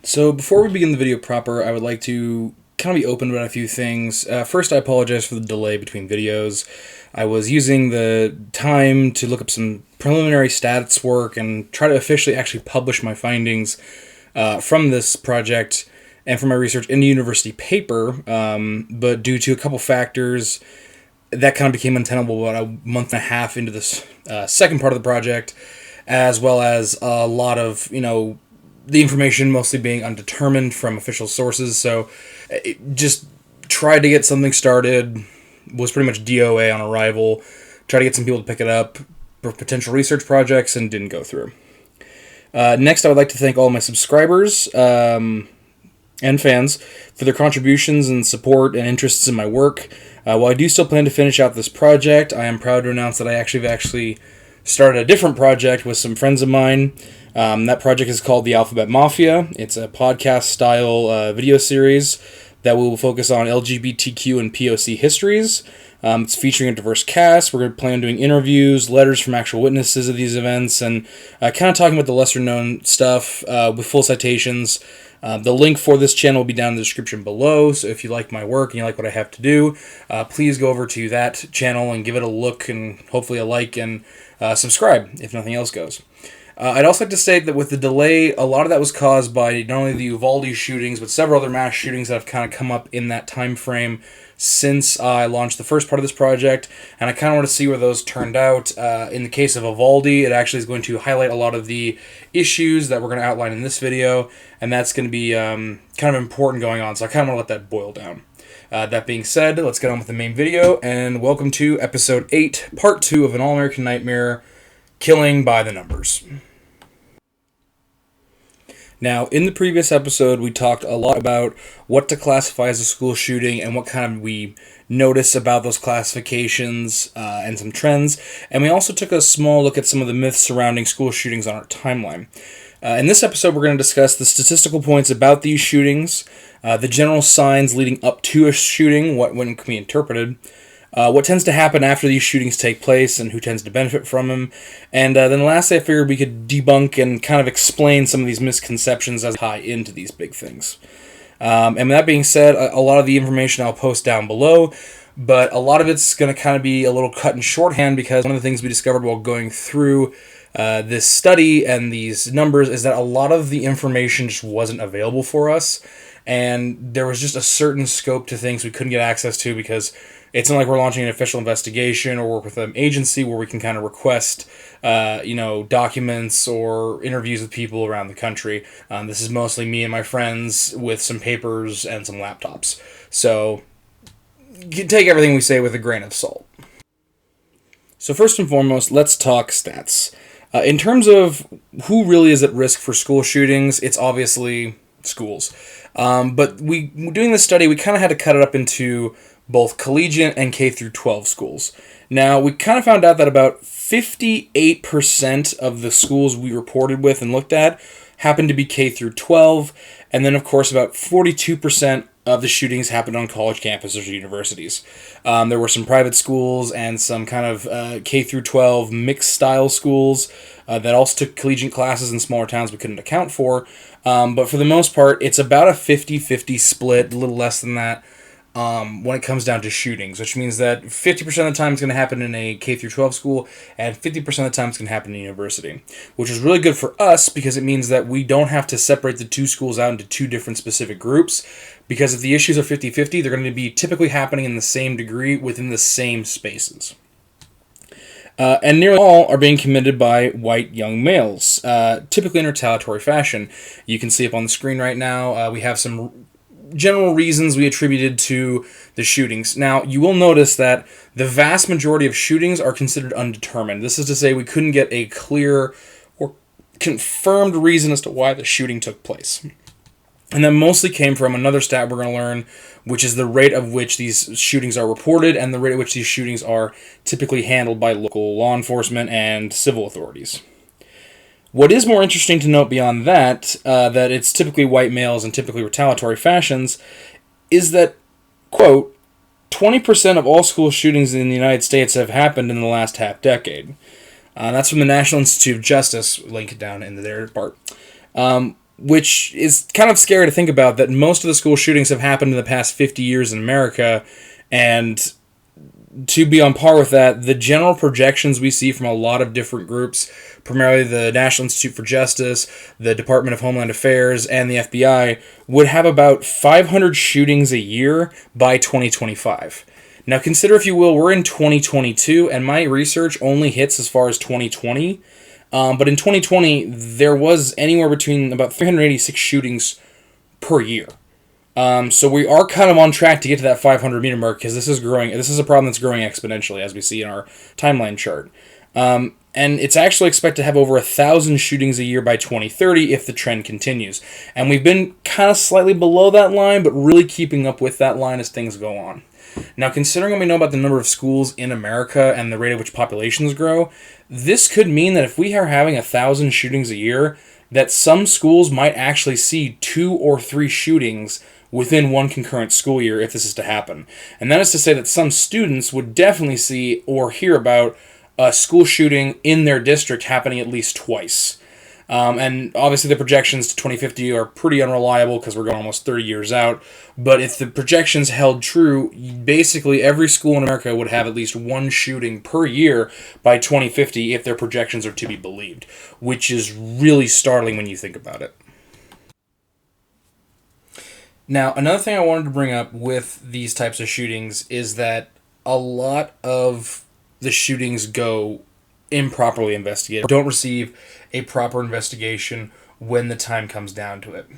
So before we begin the video proper, I would like to kind of be open about a few things. First, I apologize for the delay between videos. I was using the time to look up some preliminary stats work and try to officially actually publish my findings from this project and from my research in a university paper, but due to a couple factors, that kind of became untenable about a month and a half into this second part of the project, as well as a lot of, the information mostly being undetermined from official sources. So just tried to get something started, was pretty much DOA on arrival, tried to get some people to pick it up for potential research projects, and didn't go through. Next, I would like to thank all my subscribers and fans for their contributions and support and interests in my work. While I do still plan to finish out this project, I am proud to announce that I actually started a different project with some friends of mine. That project is called The Alphabet Mafia. It's a podcast-style video series that will focus on LGBTQ and POC histories. It's featuring a diverse cast. We're going to plan on doing interviews, letters from actual witnesses of these events, and kind of talking about the lesser-known stuff with full citations. The link for this channel will be down in the description below, so if you like my work and you like what I have to do, please go over to that channel and give it a look and hopefully a like and subscribe if nothing else goes. I'd also like to state that with the delay, a lot of that was caused by not only the Uvalde shootings, but several other mass shootings that have kind of come up in that time frame since I launched the first part of this project, and I kind of want to see where those turned out. In the case of Uvalde, it actually is going to highlight a lot of the issues that we're going to outline in this video, and that's going to be kind of important going on, so I kind of want to let that boil down. That being said, let's get on with the main video, and welcome to Episode 8, Part 2 of An All-American Nightmare, Killing by the Numbers. Now, in the previous episode, we talked a lot about what to classify as a school shooting and what kind of we notice about those classifications and some trends. And we also took a small look at some of the myths surrounding school shootings on our timeline. In this episode, we're going to discuss the statistical points about these shootings, the general signs leading up to a shooting, when can be interpreted, what tends to happen after these shootings take place and who tends to benefit from them. And then lastly, I figured we could debunk and kind of explain some of these misconceptions as tie into these big things. And with that being said, a lot of the information I'll post down below, but a lot of it's going to kind of be a little cut in shorthand because one of the things we discovered while going through this study and these numbers is that a lot of the information just wasn't available for us. And there was just a certain scope to things we couldn't get access to because it's not like we're launching an official investigation or work with an agency where we can kind of request, documents or interviews with people around the country. This is mostly me and my friends with some papers and some laptops. So take everything we say with a grain of salt. So first and foremost, let's talk stats. In terms of who really is at risk for school shootings, it's obviously schools. But doing this study, we kind of had to cut it up into both collegiate and K through 12 schools. Now, we kind of found out that about 58% of the schools we reported with and looked at happened to be K through 12, and then, of course, about 42% of the shootings happened on college campuses or universities. There were some private schools and some kind of K through 12 mixed style schools that also took collegiate classes in smaller towns we couldn't account for. But for the most part, it's about a 50-50 split, a little less than that, when it comes down to shootings, which means that 50% of the time it's going to happen in a K through 12 school, and 50% of the time it's going to happen in a university, which is really good for us because it means that we don't have to separate the two schools out into two different specific groups, because if the issues are 50-50, they're going to be typically happening in the same degree within the same spaces. And nearly all are being committed by white young males, typically in retaliatory fashion. You can see up on the screen right now, we have some general reasons we attributed to the shootings. Now, you will notice that the vast majority of shootings are considered undetermined. This is to say we couldn't get a clear or confirmed reason as to why the shooting took place. And that mostly came from another stat we're going to learn, which is the rate of which these shootings are reported and the rate at which these shootings are typically handled by local law enforcement and civil authorities. What is more interesting to note beyond that, that it's typically white males and typically retaliatory fashions, is that, quote, 20% of all school shootings in the United States have happened in the last half decade. That's from the National Institute of Justice, link down in there part. which is kind of scary to think about, that most of the school shootings have happened in the past 50 years in America, and to be on par with that, the general projections we see from a lot of different groups, primarily the National Institute for Justice, the Department of Homeland Affairs, and the FBI, would have about 500 shootings a year by 2025. Now consider, if you will, we're in 2022, and my research only hits as far as 2020, but in 2020, there was anywhere between about 386 shootings per year. So we are kind of on track to get to that 500 meter mark, because this is growing. This is a problem that's growing exponentially, as we see in our timeline chart. And it's actually expected to have over 1,000 shootings a year by 2030 if the trend continues. And we've been kind of slightly below that line, but really keeping up with that line as things go on. Now, considering what we know about the number of schools in America and the rate at which populations grow, this could mean that if we are having 1,000 shootings a year, that some schools might actually see 2 or 3 shootings within one concurrent school year if this is to happen. And that is to say that some students would definitely see or hear about a school shooting in their district happening at least twice. And obviously the projections to 2050 are pretty unreliable because we're going almost 30 years out. But if the projections held true, basically every school in America would have at least one shooting per year by 2050 if their projections are to be believed, which is really startling when you think about it. Now, another thing I wanted to bring up with these types of shootings is that a lot of the shootings go improperly investigated, don't receive a proper investigation when the time comes down to it.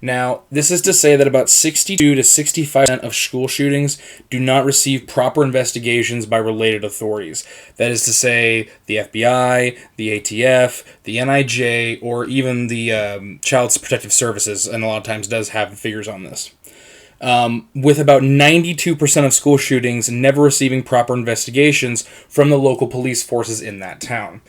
Now, this is to say that about 62 to 65% of school shootings do not receive proper investigations by related authorities. That is to say, the FBI, the ATF, the NIJ, or even the Child Protective Services, and a lot of times does have figures on this. With about 92% of school shootings never receiving proper investigations from the local police forces in that town.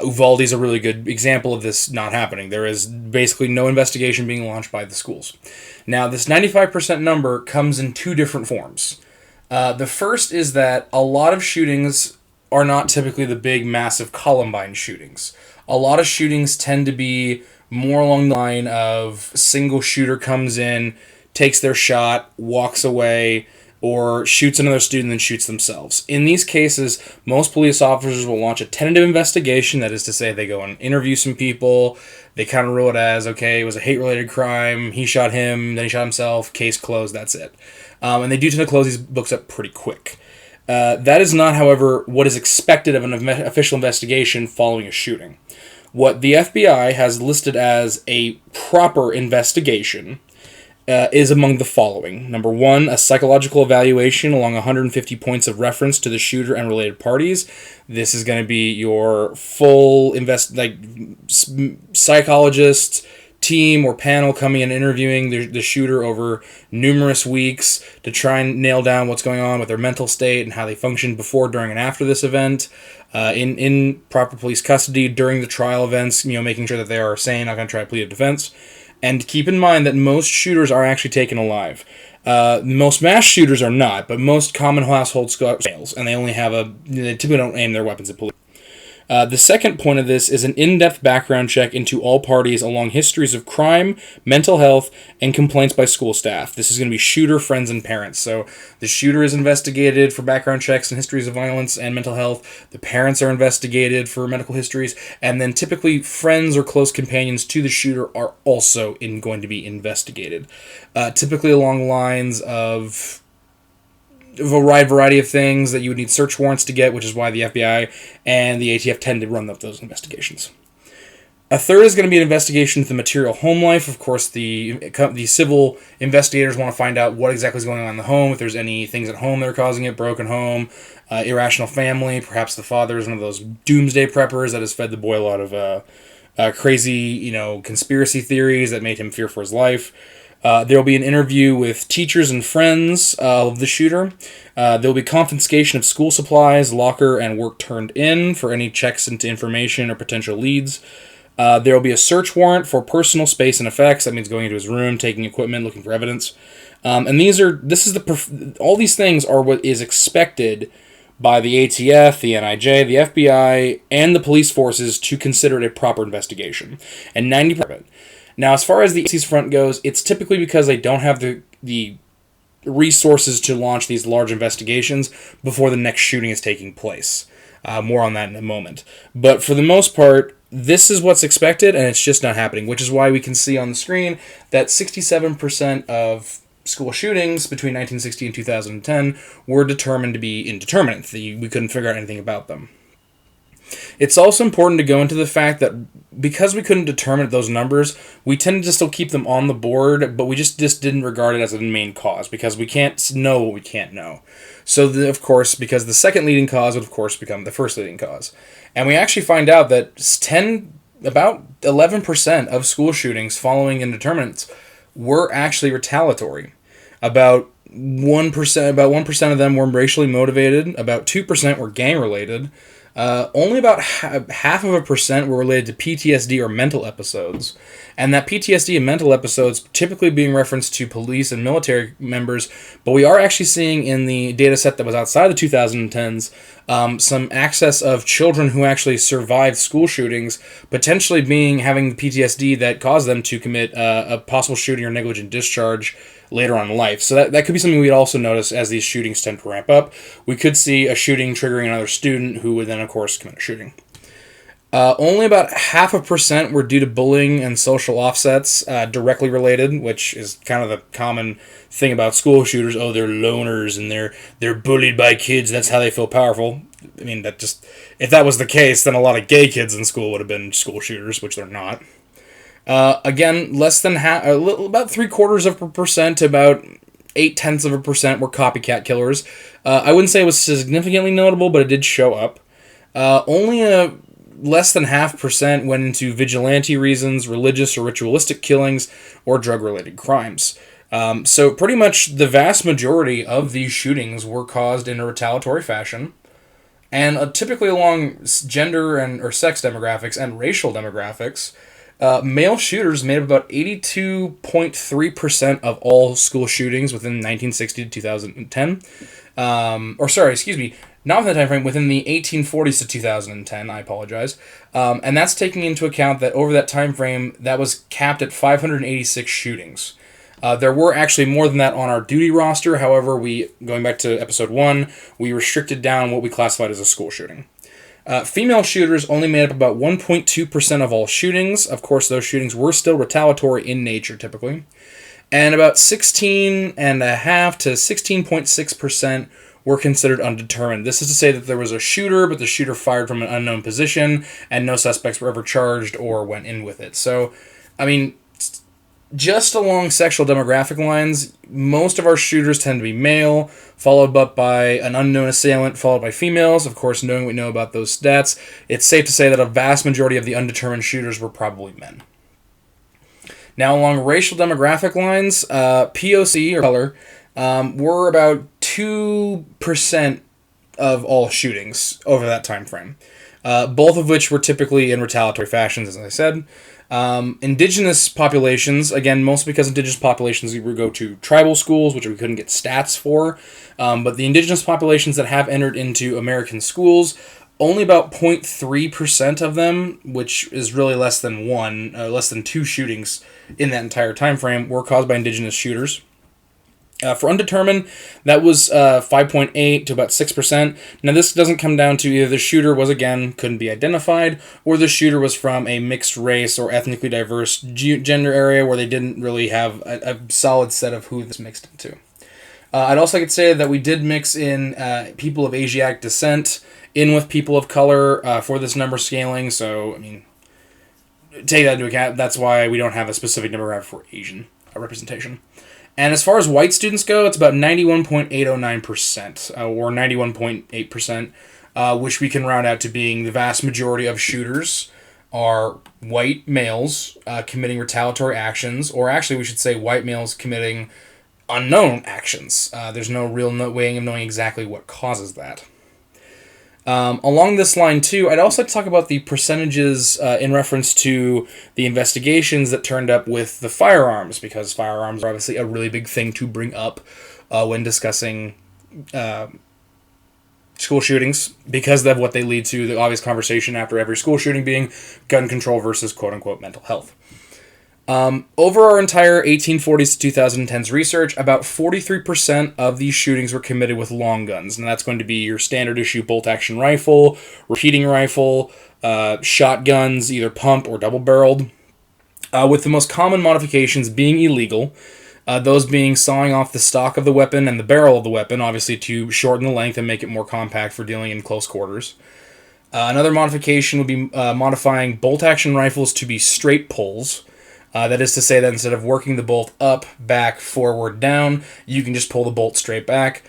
Uvalde is a really good example of this not happening. There is basically no investigation being launched by the schools. Now, this 95% number comes in 2 different forms. The first is that a lot of shootings are not typically the big, massive Columbine shootings. A lot of shootings tend to be more along the line of single shooter comes in, takes their shot, walks away, or shoots another student and shoots themselves. In these cases, most police officers will launch a tentative investigation. That is to say, they go and interview some people. They kind of rule it as, okay, it was a hate-related crime. He shot him, then he shot himself. Case closed. That's it. And they do tend to close these books up pretty quick. That is not, however, what is expected of an official investigation following a shooting. What the FBI has listed as a proper investigation is among the following. Number 1, a psychological evaluation along 150 points of reference to the shooter and related parties. This is going to be your full psychologist team or panel coming and interviewing the shooter over numerous weeks to try and nail down what's going on with their mental state and how they functioned before, during, and after this event. In proper police custody during the trial events, making sure that they are sane, not going to try to plead a defense. And keep in mind that most shooters are actually taken alive. Most mass shooters are not, but most common household fails, and they typically don't aim their weapons at police. The second point of this is an in-depth background check into all parties along histories of crime, mental health, and complaints by school staff. This is going to be shooter, friends, and parents. So the shooter is investigated for background checks and histories of violence and mental health. The parents are investigated for medical histories. And then typically friends or close companions to the shooter are also going to be investigated. Typically along lines of a wide variety of things that you would need search warrants to get, which is why the FBI and the ATF tend to run up those investigations. A third is going to be an investigation into the material home life. Of course, the civil investigators want to find out what exactly is going on in the home, if there's any things at home that are causing it, broken home, irrational family, perhaps the father is one of those doomsday preppers that has fed the boy a lot of crazy, conspiracy theories that made him fear for his life. There will be an interview with teachers and friends of the shooter. There will be confiscation of school supplies, locker, and work turned in for any checks into information or potential leads. There will be a search warrant for personal space and effects. That means going into his room, taking equipment, looking for evidence. And all these things are what is expected by the ATF, the NIJ, the FBI, and the police forces to consider it a proper investigation. And 90% of it. Now, as far as the agency's front goes, it's typically because they don't have the resources to launch these large investigations before the next shooting is taking place. More on that in a moment. But for the most part, this is what's expected, and it's just not happening, which is why we can see on the screen that 67% of school shootings between 1960 and 2010 were determined to be indeterminate. We couldn't figure out anything about them. It's also important to go into the fact that because we couldn't determine those numbers, we tended to still keep them on the board, but we just didn't regard it as a main cause because we can't know what we can't know. So, of course, because the second leading cause would, of course, become the first leading cause. And we actually find out that about 11% of school shootings following indeterminates were actually retaliatory. About 1% of them were racially motivated. About 2% were gang-related. Only about half of a percent were related to PTSD or mental episodes. And that PTSD and mental episodes typically being referenced to police and military members, but we are actually seeing in the data set that was outside the 2010s some access of children who actually survived school shootings, potentially having the PTSD that caused them to commit a possible shooting or negligent discharge later on in life. So that could be something we'd also notice as these shootings tend to ramp up. We could see a shooting triggering another student who would then, of course, commit a shooting. Only about 0.5% were due to bullying and social offsets directly related, which is kind of the common thing about school shooters. Oh, they're loners and they're bullied by kids. That's how they feel powerful. I mean, if that was the case, then a lot of gay kids in school would have been school shooters, which they're not. Again, less than half, about 0.75% to about 0.8% were copycat killers. I wouldn't say it was significantly notable, but it did show up. Only less than 0.5% went into vigilante reasons, religious or ritualistic killings, or drug-related crimes. So pretty much the vast majority of these shootings were caused in a retaliatory fashion, and typically along gender or sex demographics and racial demographics. Male shooters made up about 82.3% of all school shootings within 1960 to 2010. Not within the time frame, within the 1840s to 2010, I apologize. And that's taking into account that over that time frame, that was capped at 586 shootings. There were actually more than that on our duty roster. However, going back to episode 1, we restricted down what we classified as a school shooting. Female shooters only made up about 1.2% of all shootings. Of course, those shootings were still retaliatory in nature, typically. And about 16.5% to 16.6% were considered undetermined. This is to say that there was a shooter, but the shooter fired from an unknown position, and no suspects were ever charged or went in with it. So, I mean, just along sexual demographic lines, most of our shooters tend to be male, followed up by an unknown assailant, followed by females. Of course, knowing what we know about those stats, it's safe to say that a vast majority of the undetermined shooters were probably men. Now, along racial demographic lines, POC, or color, were about 2% of all shootings over that time frame, both of which were typically in retaliatory fashions, as I said. Indigenous populations, again, mostly because indigenous populations, we would go to tribal schools, which we couldn't get stats for, but the indigenous populations that have entered into American schools, only about 0.3% of them, which is really less than 2 shootings in that entire time frame, were caused by indigenous shooters. For undetermined, that was 5.8 to about 6%. Now, this doesn't come down to either the shooter was, again, couldn't be identified, or the shooter was from a mixed race or ethnically diverse gender area where they didn't really have a solid set of who this mixed into. I'd also like to say that we did mix in people of Asiatic descent in with people of color for this number scaling, so, I mean, take that into account. That's why we don't have a specific demographic for Asian representation. And as far as white students go, it's about 91.809%, or 91.8%, which we can round out to being the vast majority of shooters are white males committing retaliatory actions, or actually we should say white males committing unknown actions. There's no real way of knowing exactly what causes that. Along this line, too, I'd also like to talk about the percentages in reference to the investigations that turned up with the firearms, because firearms are obviously a really big thing to bring up when discussing school shootings because of what they lead to, the obvious conversation after every school shooting being gun control versus quote-unquote mental health. Over our entire 1840s to 2010s research, about 43% of these shootings were committed with long guns, and that's going to be your standard issue bolt-action rifle, repeating rifle, shotguns, either pump or double-barreled, with the most common modifications being illegal, those being sawing off the stock of the weapon and the barrel of the weapon, obviously to shorten the length and make it more compact for dealing in close quarters. Another modification would be modifying bolt-action rifles to be straight pulls. That is to say that instead of working the bolt up, back, forward, down, you can just pull the bolt straight back,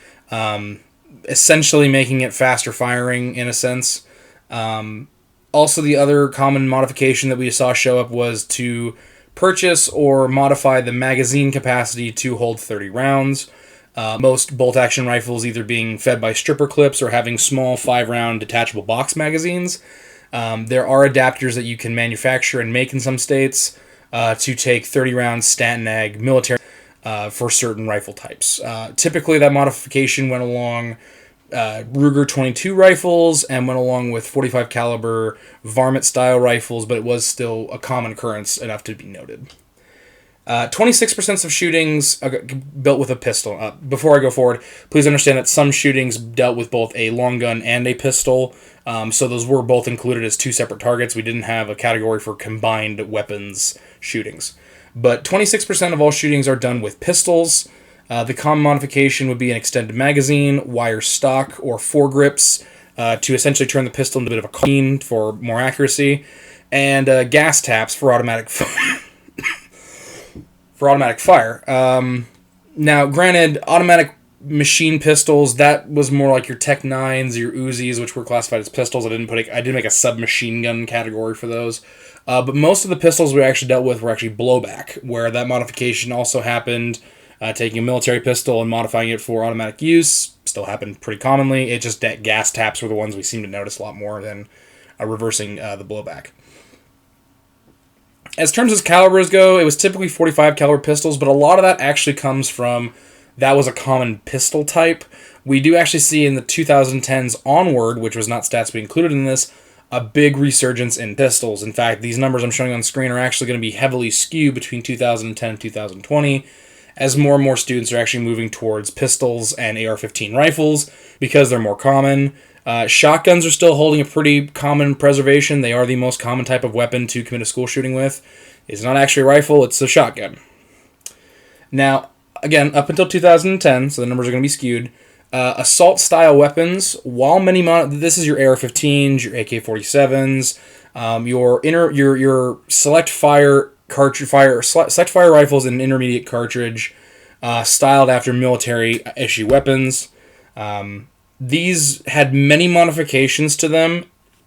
essentially making it faster firing in a sense. Also, the other common modification that we saw show up was to purchase or modify the magazine capacity to hold 30 rounds. Most bolt-action rifles either being fed by stripper clips or having small 5-round detachable box magazines. There are adapters that you can manufacture and make in some states to take 30-round Stanag military for certain rifle types. Typically, that modification went along Ruger 22 rifles and went along with 45 caliber varmint-style rifles, but it was still a common occurrence enough to be noted. 26% of shootings built with a pistol. Before I go forward, please understand that some shootings dealt with both a long gun and a pistol, so those were both included as two separate targets. We didn't have a category for combined weapons shootings. But 26% of all shootings are done with pistols. The common modification would be an extended magazine, wire stock, or foregrips to essentially turn the pistol into a bit of a carbine for more accuracy, and gas taps for automatic fire. Now, granted, automatic machine pistols, that was more like your Tech 9s, your Uzis, which were classified as pistols. I did make a submachine gun category for those. But most of the pistols we actually dealt with were actually blowback, where that modification also happened, taking a military pistol and modifying it for automatic use. Still happened pretty commonly. It just that gas taps were the ones we seem to notice a lot more than reversing the blowback. As terms as calibers go, it was typically 45 caliber pistols, but a lot of that actually comes from that was a common pistol type. We do actually see in the 2010s onward, which was not stats we included in this, a big resurgence in pistols. In fact, these numbers I'm showing on screen are actually going to be heavily skewed between 2010 and 2020, as more and more students are actually moving towards pistols and AR-15 rifles because they're more common. Shotguns are still holding a pretty common preservation. They are the most common type of weapon to commit a school shooting with. It's not actually a rifle, it's a shotgun. Now, again, up until 2010, so the numbers are going to be skewed, assault-style weapons, while many... this is your AR-15s, your AK-47s, your select fire rifles in an intermediate cartridge, styled after military-issue weapons. These had many modifications to them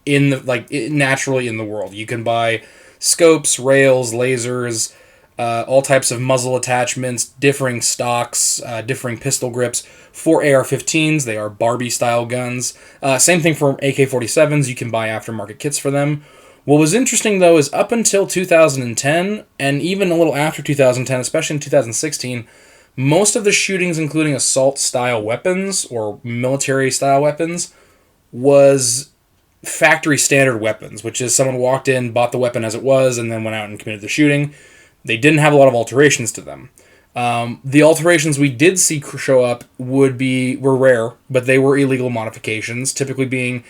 naturally in the world. You can buy scopes, rails, lasers, all types of muzzle attachments, differing stocks, differing pistol grips. For AR-15s, they are Barbie-style guns. Same thing for AK-47s. You can buy aftermarket kits for them. What was interesting, though, is up until 2010, and even a little after 2010, especially in 2016, most of the shootings, including assault-style weapons or military-style weapons, was factory standard weapons, which is someone walked in, bought the weapon as it was, and then went out and committed the shooting. They didn't have a lot of alterations to them. The alterations we did see show up were rare, but they were illegal modifications, typically being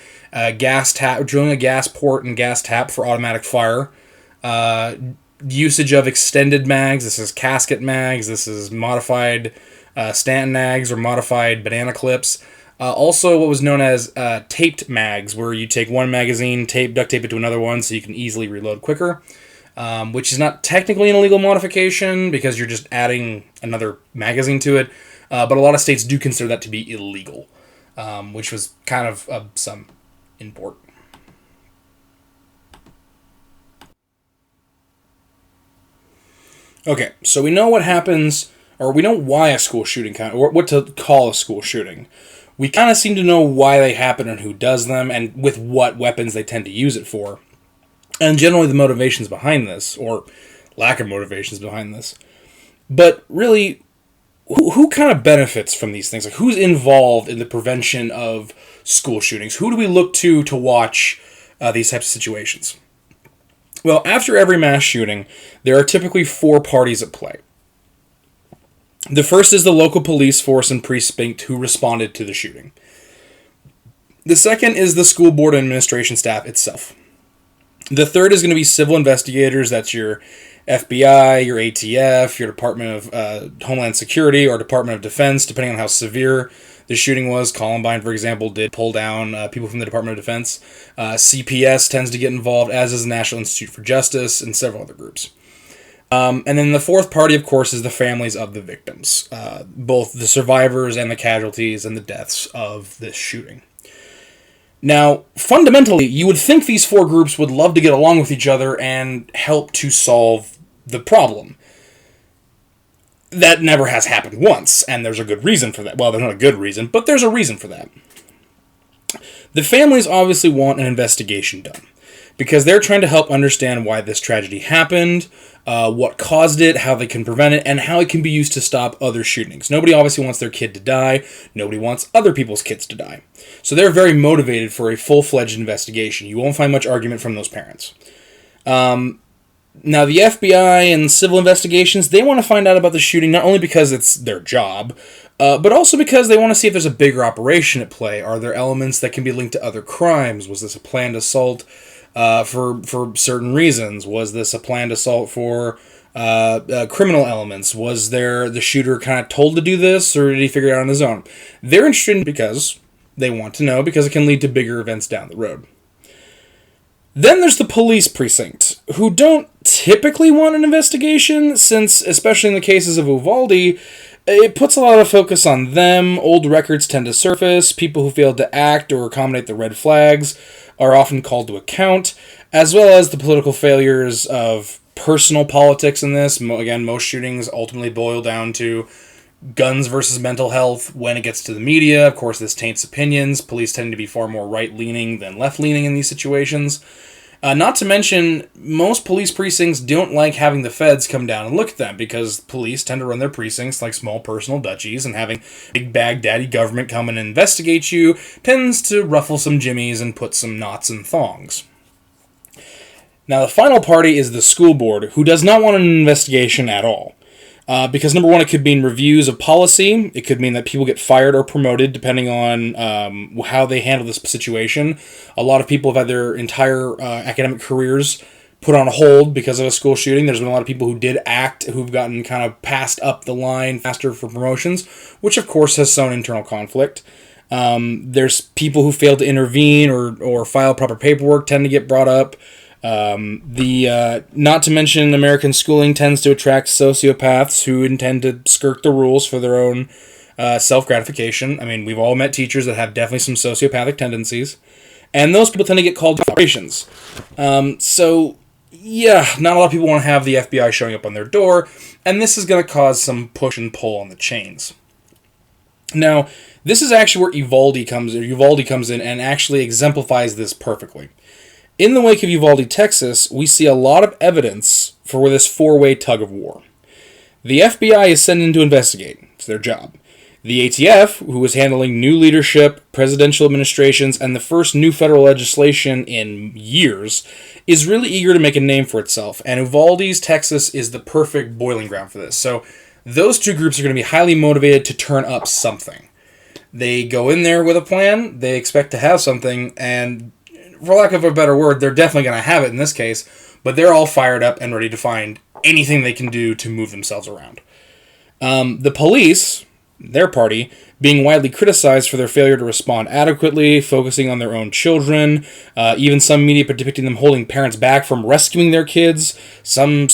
gas tap, drilling a gas port and gas tap for automatic fire, usage of extended mags. This is casket mags. This is modified Stanton mags or modified banana clips. Also, what was known as taped mags, where you take one magazine, duct tape it to another one so you can easily reload quicker. Which is not technically an illegal modification because you're just adding another magazine to it, but a lot of states do consider that to be illegal, which was kind of some import. Okay, so we know what happens, or we know why a school shooting or what to call a school shooting. We kind of seem to know why they happen and who does them, and with what weapons they tend to use it for. And generally the motivations behind this, or lack of motivations behind this. But really, who kind of benefits from these things? Like, who's involved in the prevention of school shootings? Who do we look to watch these types of situations? Well, after every mass shooting, there are typically 4 parties at play. The first is the local police force and precinct who responded to the shooting. The second is the school board and administration staff itself. The third is going to be civil investigators. That's your FBI, your ATF, your Department of Homeland Security, or Department of Defense, depending on how severe the shooting was. Columbine, for example, did pull down people from the Department of Defense. CPS tends to get involved, as is the National Institute for Justice and several other groups. And then the fourth party, of course, is the families of the victims, both the survivors and the casualties and the deaths of this shooting. Now, fundamentally, you would think these 4 groups would love to get along with each other and help to solve the problem. That never has happened once, and there's a good reason for that. Well, there's not a good reason, but there's a reason for that. The families obviously want an investigation done, because they're trying to help understand why this tragedy happened, what caused it, how they can prevent it, and how it can be used to stop other shootings. Nobody obviously wants their kid to die. Nobody wants other people's kids to die. So they're very motivated for a full-fledged investigation. You won't find much argument from those parents. Now, the FBI and civil investigations, they want to find out about the shooting not only because it's their job, but also because they want to see if there's a bigger operation at play. Are there elements that can be linked to other crimes? Was this a planned assault for certain reasons? Was this a planned assault for criminal elements? Was the shooter kind of told to do this, or did he figure it out on his own? They're interested because they want to know, because it can lead to bigger events down the road. Then there's the police precinct, who don't typically want an investigation, since, especially in the cases of Uvalde, it puts a lot of focus on them. Old records tend to surface. People who failed to act or accommodate the red flags are often called to account, as well as the political failures of personal politics in this. Again, most shootings ultimately boil down to guns versus mental health. When it gets to the media, of course, this taints opinions. Police tend to be far more right-leaning than left-leaning in these situations. Not to mention, most police precincts don't like having the feds come down and look at them, because police tend to run their precincts like small personal duchies, and having big bag daddy government come and investigate you tends to ruffle some jimmies and put some knots in thongs. Now, the final party is the school board, who does not want an investigation at all. Because, number one, it could mean reviews of policy. It could mean that people get fired or promoted depending on how they handle this situation. A lot of people have had their entire academic careers put on hold because of a school shooting. There's been a lot of people who did act, who've gotten kind of passed up the line faster for promotions, which, of course, has sown internal conflict. There's people who failed to intervene or file proper paperwork tend to get brought up. Not to mention, American schooling tends to attract sociopaths who intend to skirt the rules for their own self-gratification. I mean, we've all met teachers that have definitely some sociopathic tendencies, and those people tend to get called to operations. So, yeah, not a lot of people want to have the FBI showing up on their door, and this is going to cause some push and pull on the chains. Now, this is actually where Uvalde comes in and actually exemplifies this perfectly. In the wake of Uvalde, Texas, we see a lot of evidence for this four-way tug-of-war. The FBI is sent in to investigate. It's their job. The ATF, who is handling new leadership, presidential administrations, and the first new federal legislation in years, is really eager to make a name for itself, and Uvalde's Texas is the perfect boiling ground for this. So those two groups are going to be highly motivated to turn up something. They go in there with a plan, they expect to have something, and for lack of a better word, they're definitely going to have it in this case, but they're all fired up and ready to find anything they can do to move themselves around. The police, their party, being widely criticized for their failure to respond adequately, focusing on their own children, even some media depicting them holding parents back from rescuing their kids, some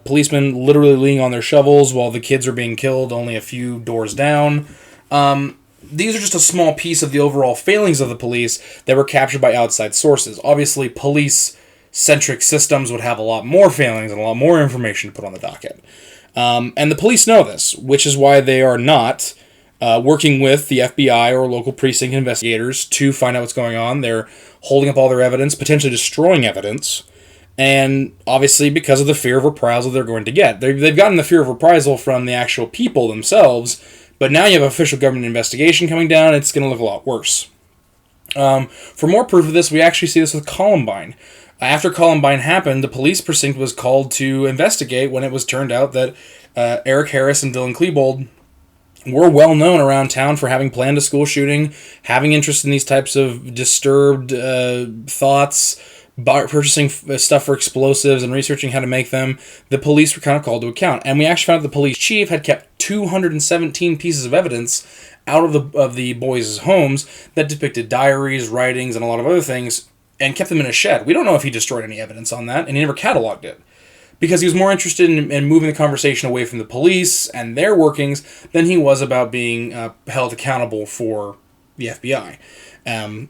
policemen literally leaning on their shovels while the kids are being killed only a few doors down. These are just a small piece of the overall failings of the police that were captured by outside sources. Obviously, police-centric systems would have a lot more failings and a lot more information to put on the docket. And the police know this, which is why they are not working with the FBI or local precinct investigators to find out what's going on. They're holding up all their evidence, potentially destroying evidence, And obviously, because of the fear of reprisal they're going to get. They've gotten the fear of reprisal from the actual people themselves, but now you have official government investigation coming down, it's going to look a lot worse. For more proof of this, we actually see this with Columbine. After Columbine happened, the police precinct was called to investigate when it was turned out that Eric Harris and Dylan Klebold were well known around town for having planned a school shooting, having interest in these types of disturbed thoughts, purchasing stuff for explosives and researching how to make them. The police were kind of called to account. And we actually found out the police chief had kept 217 pieces of evidence out of the boys' homes that depicted diaries, writings, and a lot of other things, and kept them in a shed. We don't know if he destroyed any evidence on that, and he never cataloged it, because he was more interested in moving the conversation away from the police and their workings than he was about being held accountable for the FBI.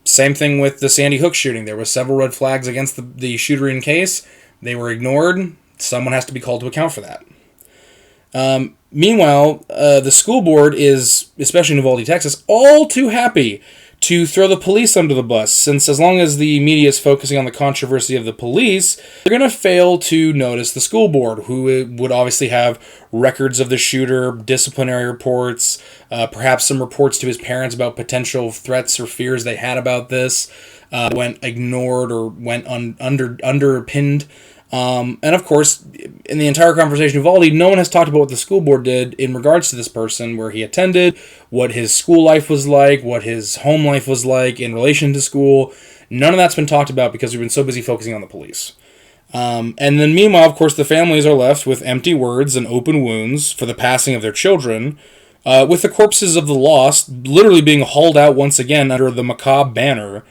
Same thing with the Sandy Hook shooting. There were several red flags against the shooter in case. They were ignored. Someone has to be called to account for that. Meanwhile, the school board is, especially in Uvalde, Texas, all too happy to throw the police under the bus, since as long as the media is focusing on the controversy of the police, they're going to fail to notice the school board, who would obviously have records of the shooter, disciplinary reports, perhaps some reports to his parents about potential threats or fears they had about this, went ignored or went underpinned. And of course, in the entire conversation of Uvalde, no one has talked about what the school board did in regards to this person, where he attended, what his school life was like, what his home life was like in relation to school. None of that's been talked about because we've been so busy focusing on the police. And then meanwhile, of course, the families are left with empty words and open wounds for the passing of their children, with the corpses of the lost literally being hauled out once again under the macabre banner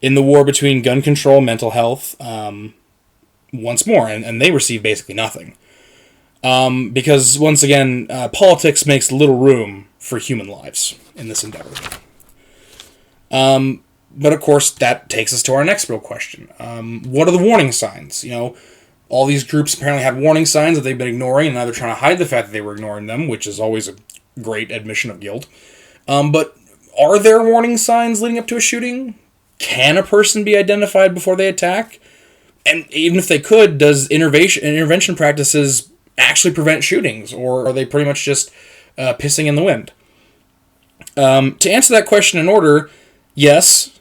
in the war between gun control and mental health, once more, and they receive basically nothing. Because, once again, politics makes little room for human lives in this endeavor. But, of course, that takes us to our next real question. What are the warning signs? All these groups apparently had warning signs that they've been ignoring, and now they're trying to hide the fact that they were ignoring them, which is always a great admission of guilt. But are there warning signs leading up to a shooting? Can a person be identified before they attack? And even if they could, does intervention practices actually prevent shootings, or are they pretty much just pissing in the wind? To answer that question in order, yes,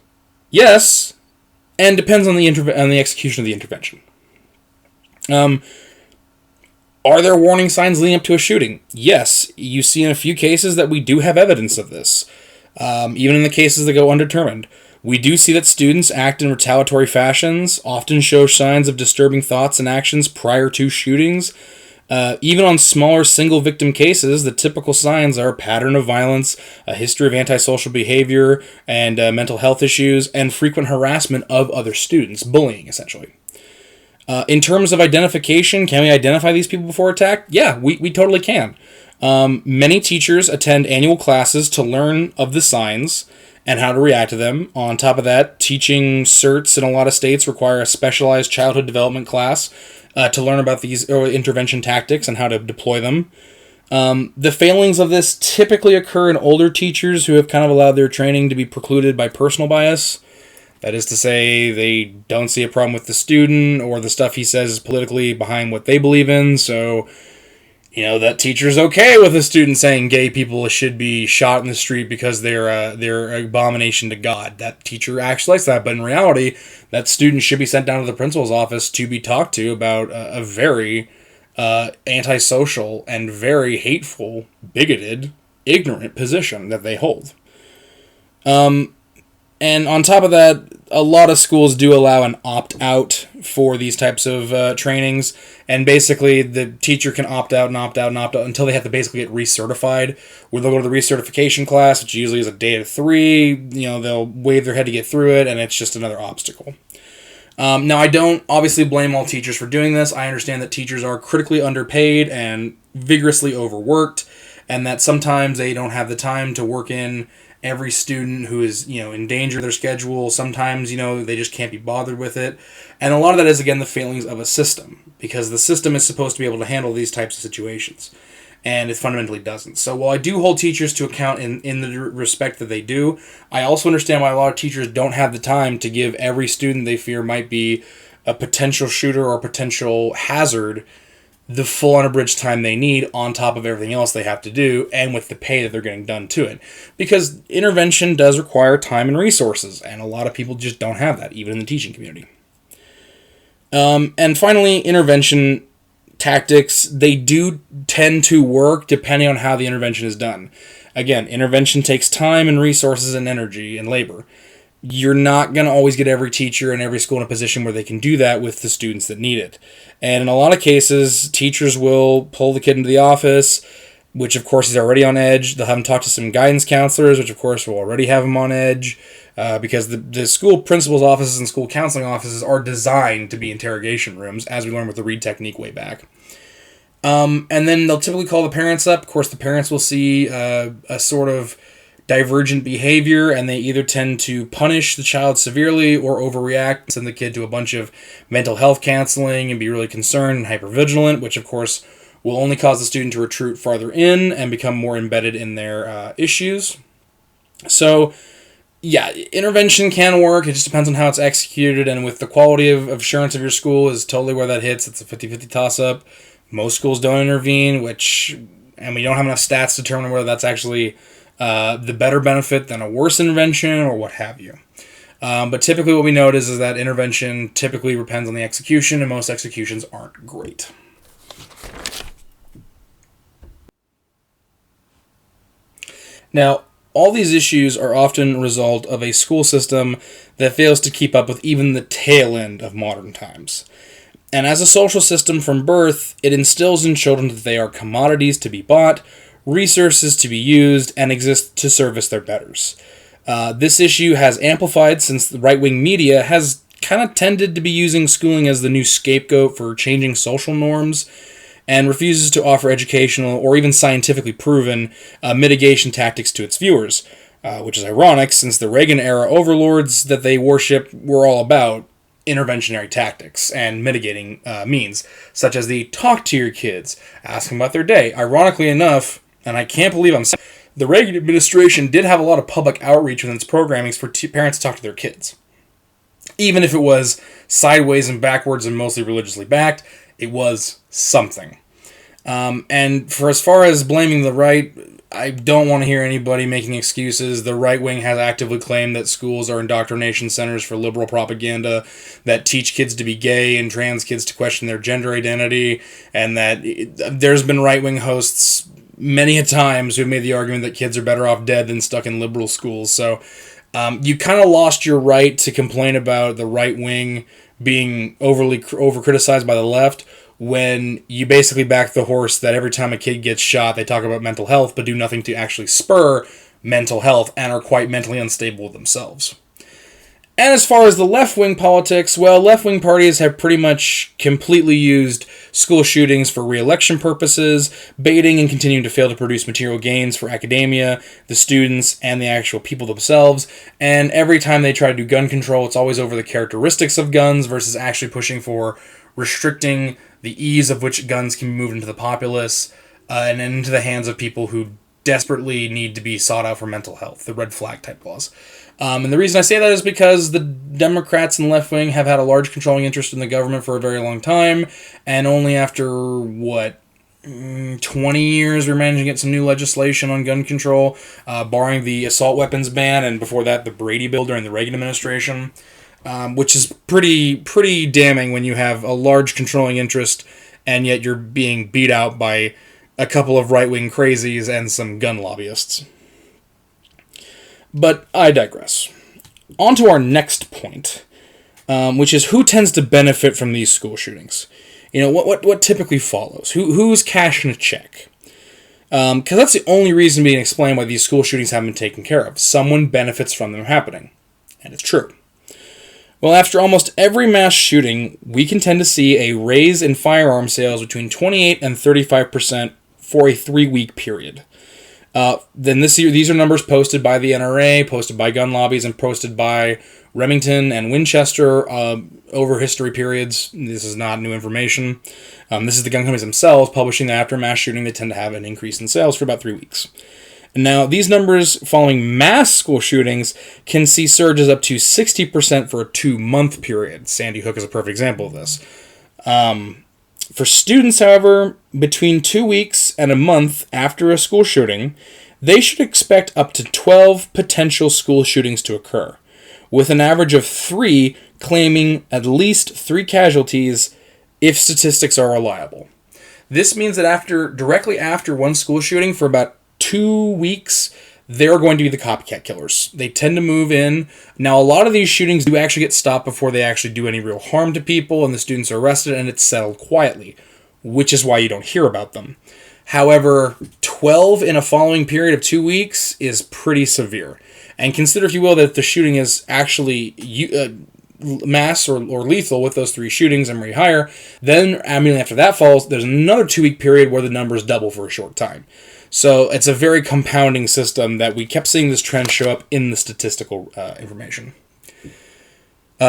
and depends on the execution of the intervention. Are there warning signs leading up to a shooting? Yes, you see in a few cases that we do have evidence of this, even in the cases that go undetermined. We do see that students act in retaliatory fashions, often show signs of disturbing thoughts and actions prior to shootings. Even on smaller single-victim cases, the typical signs are a pattern of violence, a history of antisocial behavior, and mental health issues, and frequent harassment of other students, bullying, essentially. In terms of identification, can we identify these people before attack? Yeah, we totally can. Many teachers attend annual classes to learn of the signs and how to react to them. On top of that, teaching certs in a lot of states require a specialized childhood development class to learn about these intervention tactics and how to deploy them. The failings of this typically occur in older teachers who have kind of allowed their training to be precluded by personal bias. That is to say, they don't see a problem with the student, or the stuff he says is politically behind what they believe in, so that teacher's okay with a student saying gay people should be shot in the street because they're an abomination to God. That teacher acts like that, but in reality, that student should be sent down to the principal's office to be talked to about a very antisocial and very hateful, bigoted, ignorant position that they hold. And on top of that, a lot of schools do allow an opt-out for these types of trainings, and basically the teacher can opt out until they have to basically get recertified, where they'll go to the recertification class, which usually is a day to 3, they'll wave their head to get through it, and it's just another obstacle. Now, I don't obviously blame all teachers for doing this. I understand that teachers are critically underpaid and vigorously overworked, and that sometimes they don't have the time to work in every student who is, in danger of their schedule. Sometimes, they just can't be bothered with it. And a lot of that is, again, the failings of a system, because the system is supposed to be able to handle these types of situations, and it fundamentally doesn't. So while I do hold teachers to account in the respect that they do, I also understand why a lot of teachers don't have the time to give every student they fear might be a potential shooter or potential hazard the full unabridged time they need on top of everything else they have to do and with the pay that they're getting done to it. Because intervention does require time and resources, and a lot of people just don't have that, even in the teaching community. And finally, intervention tactics, they do tend to work depending on how the intervention is done. Again, intervention takes time and resources and energy and labor. You're not going to always get every teacher and every school in a position where they can do that with the students that need it. And in a lot of cases, teachers will pull the kid into the office, which of course is already on edge. They'll have him talk to some guidance counselors, which of course will already have him on edge, because the school principal's offices and school counseling offices are designed to be interrogation rooms, as we learned with the Reed technique way back. And then they'll typically call the parents up. Of course, the parents will see a sort of divergent behavior, and they either tend to punish the child severely or overreact, send the kid to a bunch of mental health counseling and be really concerned and hypervigilant, which of course will only cause the student to retreat farther in and become more embedded in their issues. So, yeah, intervention can work. It just depends on how it's executed, and with the quality of assurance of your school is totally where that hits. It's a 50-50 toss-up. Most schools don't intervene, and we don't have enough stats to determine whether that's actually the better benefit than a worse intervention or what have you. But typically what we notice is that intervention typically depends on the execution, and most executions aren't great. Now, all these issues are often a result of a school system that fails to keep up with even the tail end of modern times. And as a social system from birth, it instills in children that they are commodities to be bought, resources to be used, and exist to service their betters. This issue has amplified since the right-wing media has kind of tended to be using schooling as the new scapegoat for changing social norms, and refuses to offer educational or even scientifically proven mitigation tactics to its viewers, which is ironic since the Reagan-era overlords that they worship were all about interventionary tactics and mitigating means, such as the talk to your kids, ask them about their day. Ironically enough, and I can't believe I'm saying, the Reagan administration did have a lot of public outreach within its programming for parents to talk to their kids. Even if it was sideways and backwards and mostly religiously backed, it was something. And for as far as blaming the right, I don't want to hear anybody making excuses. The right wing has actively claimed that schools are indoctrination centers for liberal propaganda that teach kids to be gay and trans kids to question their gender identity, and that there's been right wing hosts many a times who have made the argument that kids are better off dead than stuck in liberal schools. So you kind of lost your right to complain about the right wing being over criticized by the left when you basically back the horse that every time a kid gets shot, they talk about mental health, but do nothing to actually spur mental health and are quite mentally unstable themselves. And as far as the left-wing politics, well, left-wing parties have pretty much completely used school shootings for re-election purposes, baiting and continuing to fail to produce material gains for academia, the students, and the actual people themselves. And every time they try to do gun control, it's always over the characteristics of guns versus actually pushing for restricting the ease of which guns can be moved into the populace and into the hands of people who desperately need to be sought out for mental health, the red flag type laws. And the reason I say that is because the Democrats and left wing have had a large controlling interest in the government for a very long time, and only after, 20 years we're managing to get some new legislation on gun control, barring the assault weapons ban, and before that the Brady bill during the Reagan administration. Which is pretty damning when you have a large controlling interest and yet you're being beat out by a couple of right-wing crazies and some gun lobbyists. But I digress. On to our next point, which is who tends to benefit from these school shootings. You know, what typically follows? Who's cashing a check? Because that's the only reason being explained why these school shootings haven't been taken care of. Someone benefits from them happening. And it's true. Well, after almost every mass shooting, we can tend to see a raise in firearm sales between 28 and 35% for a 3-week period. Then this year, these are numbers posted by the NRA, posted by gun lobbies, and posted by Remington and Winchester over history periods. This is not new information. This is the gun companies themselves publishing that after a mass shooting, they tend to have an increase in sales for about 3 weeks. Now, these numbers following mass school shootings can see surges up to 60% for a 2-month period. Sandy Hook is a perfect example of this. For students, however, between 2 weeks and a month after a school shooting, they should expect up to 12 potential school shootings to occur, with an average of 3 claiming at least 3 casualties if statistics are reliable. This means that directly after one school shooting for about 2 weeks, they're going to be the copycat killers. They tend to move in. Now, a lot of these shootings do actually get stopped before they actually do any real harm to people, and the students are arrested, and it's settled quietly, which is why you don't hear about them. However, 12 in a following period of 2 weeks is pretty severe. And consider, if you will, that the shooting is actually mass or lethal with those 3 shootings and maybe higher. Then, immediately after that falls, there's another 2-week period where the numbers double for a short time. So it's a very compounding system that we kept seeing this trend show up in the statistical information.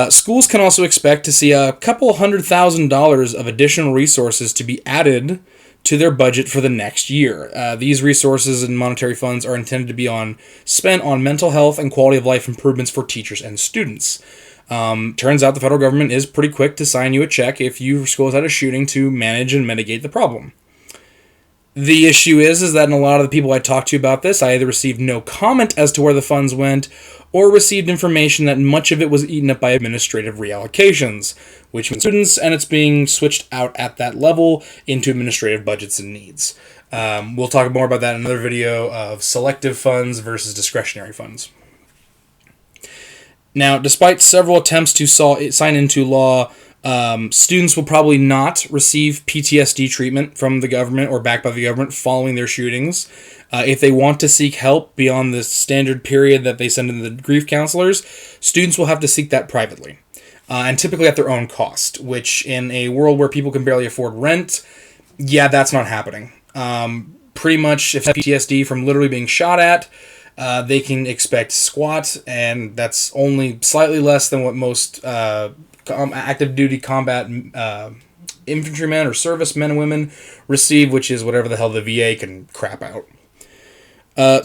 Schools can also expect to see a couple $100,000 of additional resources to be added to their budget for the next year. These resources and monetary funds are intended to be spent on mental health and quality of life improvements for teachers and students. Turns out the federal government is pretty quick to sign you a check if your school has had a shooting to manage and mitigate the problem. The issue is that in a lot of the people I talked to about this, I either received no comment as to where the funds went, or received information that much of it was eaten up by administrative reallocations, which means students, and it's being switched out at that level into administrative budgets and needs. We'll talk more about that in another video of selective funds versus discretionary funds. Now, despite several attempts to sign into law, students will probably not receive PTSD treatment from the government or backed by the government following their shootings. If they want to seek help beyond the standard period that they send in the grief counselors, students will have to seek that privately, and typically at their own cost, which in a world where people can barely afford rent, that's not happening. Pretty much, if they have PTSD from literally being shot at, they can expect squat, and that's only slightly less than what most active duty combat infantrymen or servicemen and women receive, which is whatever the hell the VA can crap out.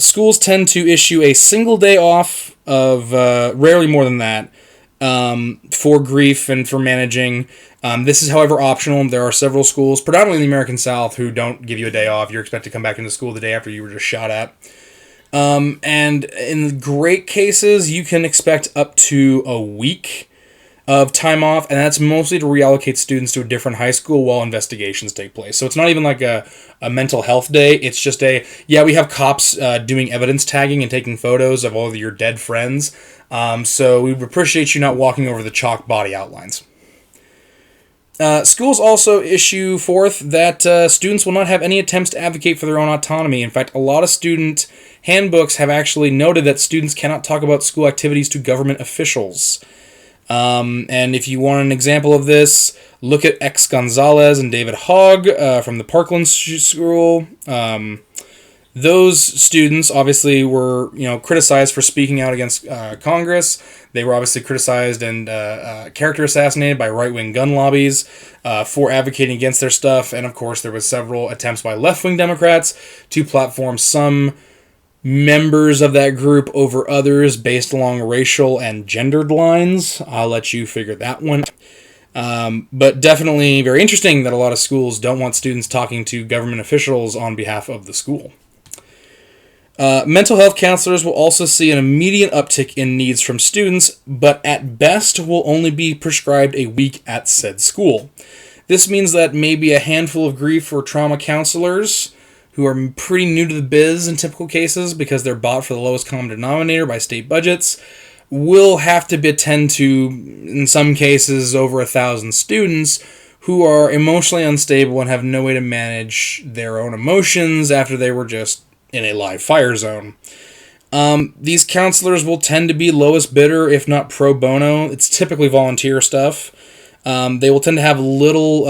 Schools tend to issue a single day off of rarely more than that for grief and for managing. This is, however, optional. There are several schools, predominantly in the American South, who don't give you a day off. You're expected to come back into school the day after you were just shot at. And in great cases, you can expect up to a week of time off, and that's mostly to reallocate students to a different high school while investigations take place. So it's not even like a mental health day. It's just we have cops doing evidence tagging and taking photos of all of your dead friends. So we would appreciate you not walking over the chalk body outlines. Schools also issue forth that students will not have any attempts to advocate for their own autonomy. In fact, a lot of student handbooks have actually noted that students cannot talk about school activities to government officials. And if you want an example of this, look at X. Gonzalez and David Hogg from the Parkland school. Those students obviously were, criticized for speaking out against Congress. They were obviously criticized and character assassinated by right-wing gun lobbies for advocating against their stuff. And of course, there was several attempts by left-wing Democrats to platform some members of that group over others based along racial and gendered lines. I'll let you figure that one out. But definitely very interesting that a lot of schools don't want students talking to government officials on behalf of the school. Mental health counselors will also see an immediate uptick in needs from students, but at best will only be prescribed a week at said school. This means that maybe a handful of grief or trauma counselors who are pretty new to the biz in typical cases because they're bought for the lowest common denominator by state budgets, will have to attend to, in some cases, over 1,000 students who are emotionally unstable and have no way to manage their own emotions after they were just in a live fire zone. These counselors will tend to be lowest bidder, if not pro bono. It's typically volunteer stuff. They will tend to have little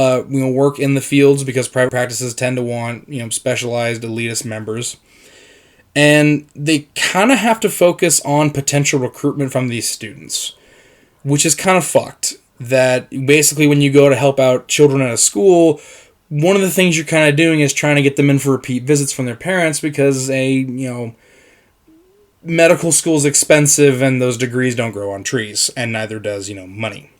work in the fields because private practices tend to want specialized elitist members. And they kind of have to focus on potential recruitment from these students, which is kind of fucked. That basically when you go to help out children at a school, one of the things you're kind of doing is trying to get them in for repeat visits from their parents because medical school is expensive and those degrees don't grow on trees, and neither does, money.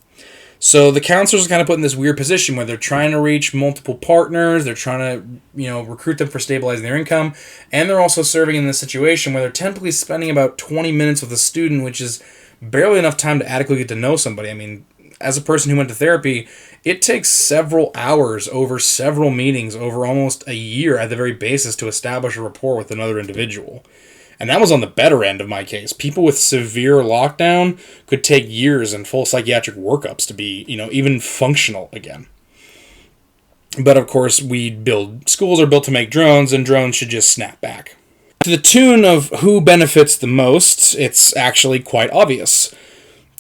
So the counselors are kind of put in this weird position where they're trying to reach multiple partners, they're trying to, recruit them for stabilizing their income, and they're also serving in this situation where they're typically spending about 20 minutes with a student, which is barely enough time to adequately get to know somebody. I mean, as a person who went to therapy, it takes several hours over several meetings over almost a year at the very basis to establish a rapport with another individual. And that was on the better end of my case. People with severe lockdown could take years and full psychiatric workups to be, even functional again. But of course, schools are built to make drones, and drones should just snap back. To the tune of who benefits the most, it's actually quite obvious.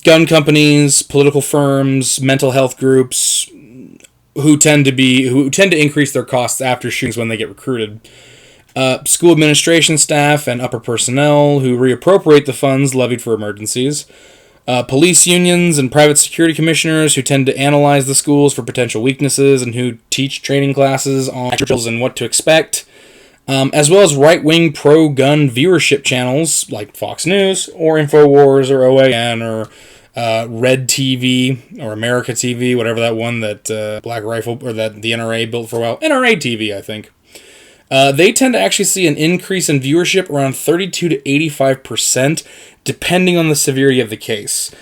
Gun companies, political firms, mental health groups, who tend to increase their costs after shootings when they get recruited. School administration staff and upper personnel who reappropriate the funds levied for emergencies. Police unions and private security commissioners who tend to analyze the schools for potential weaknesses and who teach training classes on and what to expect. As well as right-wing pro-gun viewership channels like Fox News or InfoWars or OAN or Red TV or America TV, whatever that one that Black Rifle or that the NRA built for a while. NRA TV, I think. They tend to actually see an increase in viewership around 32 to 85%, depending on the severity of the case.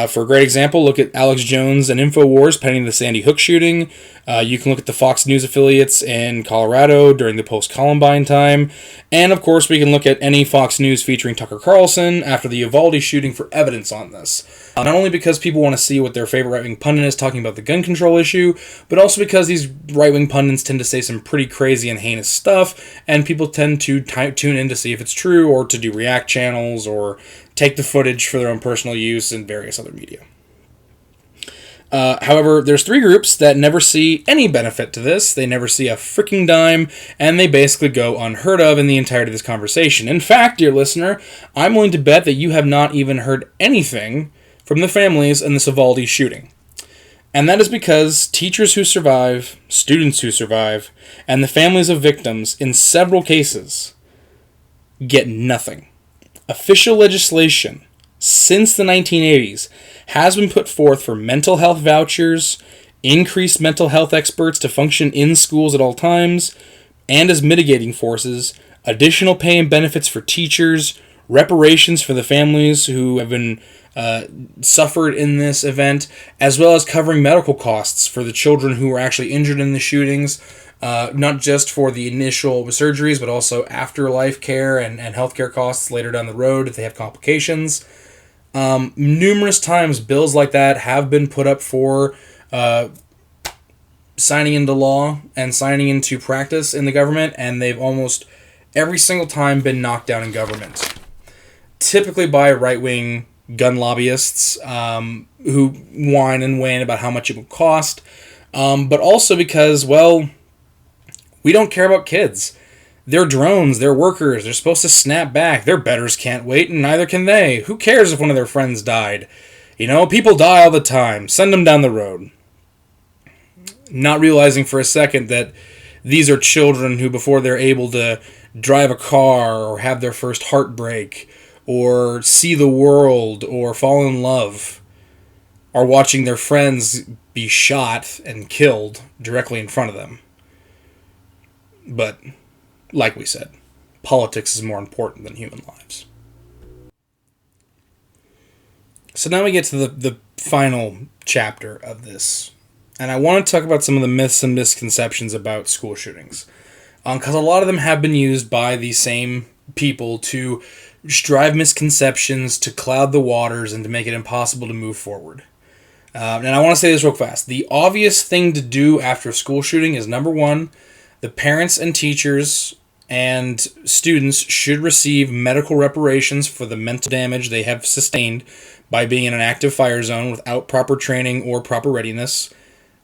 For a great example, look at Alex Jones and InfoWars pending the Sandy Hook shooting. You can look at the Fox News affiliates in Colorado during the post-Columbine time. And, of course, we can look at any Fox News featuring Tucker Carlson after the Uvalde shooting for evidence on this. Not only because people want to see what their favorite right-wing pundit is talking about the gun control issue, but also because these right-wing pundits tend to say some pretty crazy and heinous stuff, and people tend to tune in to see if it's true or to do react channels or take the footage for their own personal use and various other media. However, there's three groups that never see any benefit to this. They never see a freaking dime, and they basically go unheard of in the entirety of this conversation. In fact, dear listener, I'm willing to bet that you have not even heard anything from the families in this Uvalde shooting. And that is because teachers who survive, students who survive, and the families of victims, in several cases, get nothing. Official legislation since the 1980s has been put forth for mental health vouchers, increased mental health experts to function in schools at all times, and as mitigating forces, additional pay and benefits for teachers, reparations for the families who have been suffered in this event, as well as covering medical costs for the children who were actually injured in the shootings, not just for the initial surgeries, but also afterlife care and healthcare costs later down the road if they have complications. Numerous times bills like that have been put up for signing into law and signing into practice in the government, and they've almost every single time been knocked down in government. Typically by right-wing gun lobbyists who whine and wane about how much it will cost, but also because, well, we don't care about kids. They're drones, they're workers, they're supposed to snap back, their betters can't wait, and neither can they. Who cares if one of their friends died? People die all the time, send them down the road. Not realizing for a second that these are children who, before they're able to drive a car, or have their first heartbreak, or see the world, or fall in love, are watching their friends be shot and killed directly in front of them. But, like we said, politics is more important than human lives. So now we get to the final chapter of this. And I want to talk about some of the myths and misconceptions about school shootings. Because a lot of them have been used by these same people to drive misconceptions, to cloud the waters, and to make it impossible to move forward. And I want to say this real fast. The obvious thing to do after a school shooting is, number one, the parents and teachers and students should receive medical reparations for the mental damage they have sustained by being in an active fire zone without proper training or proper readiness.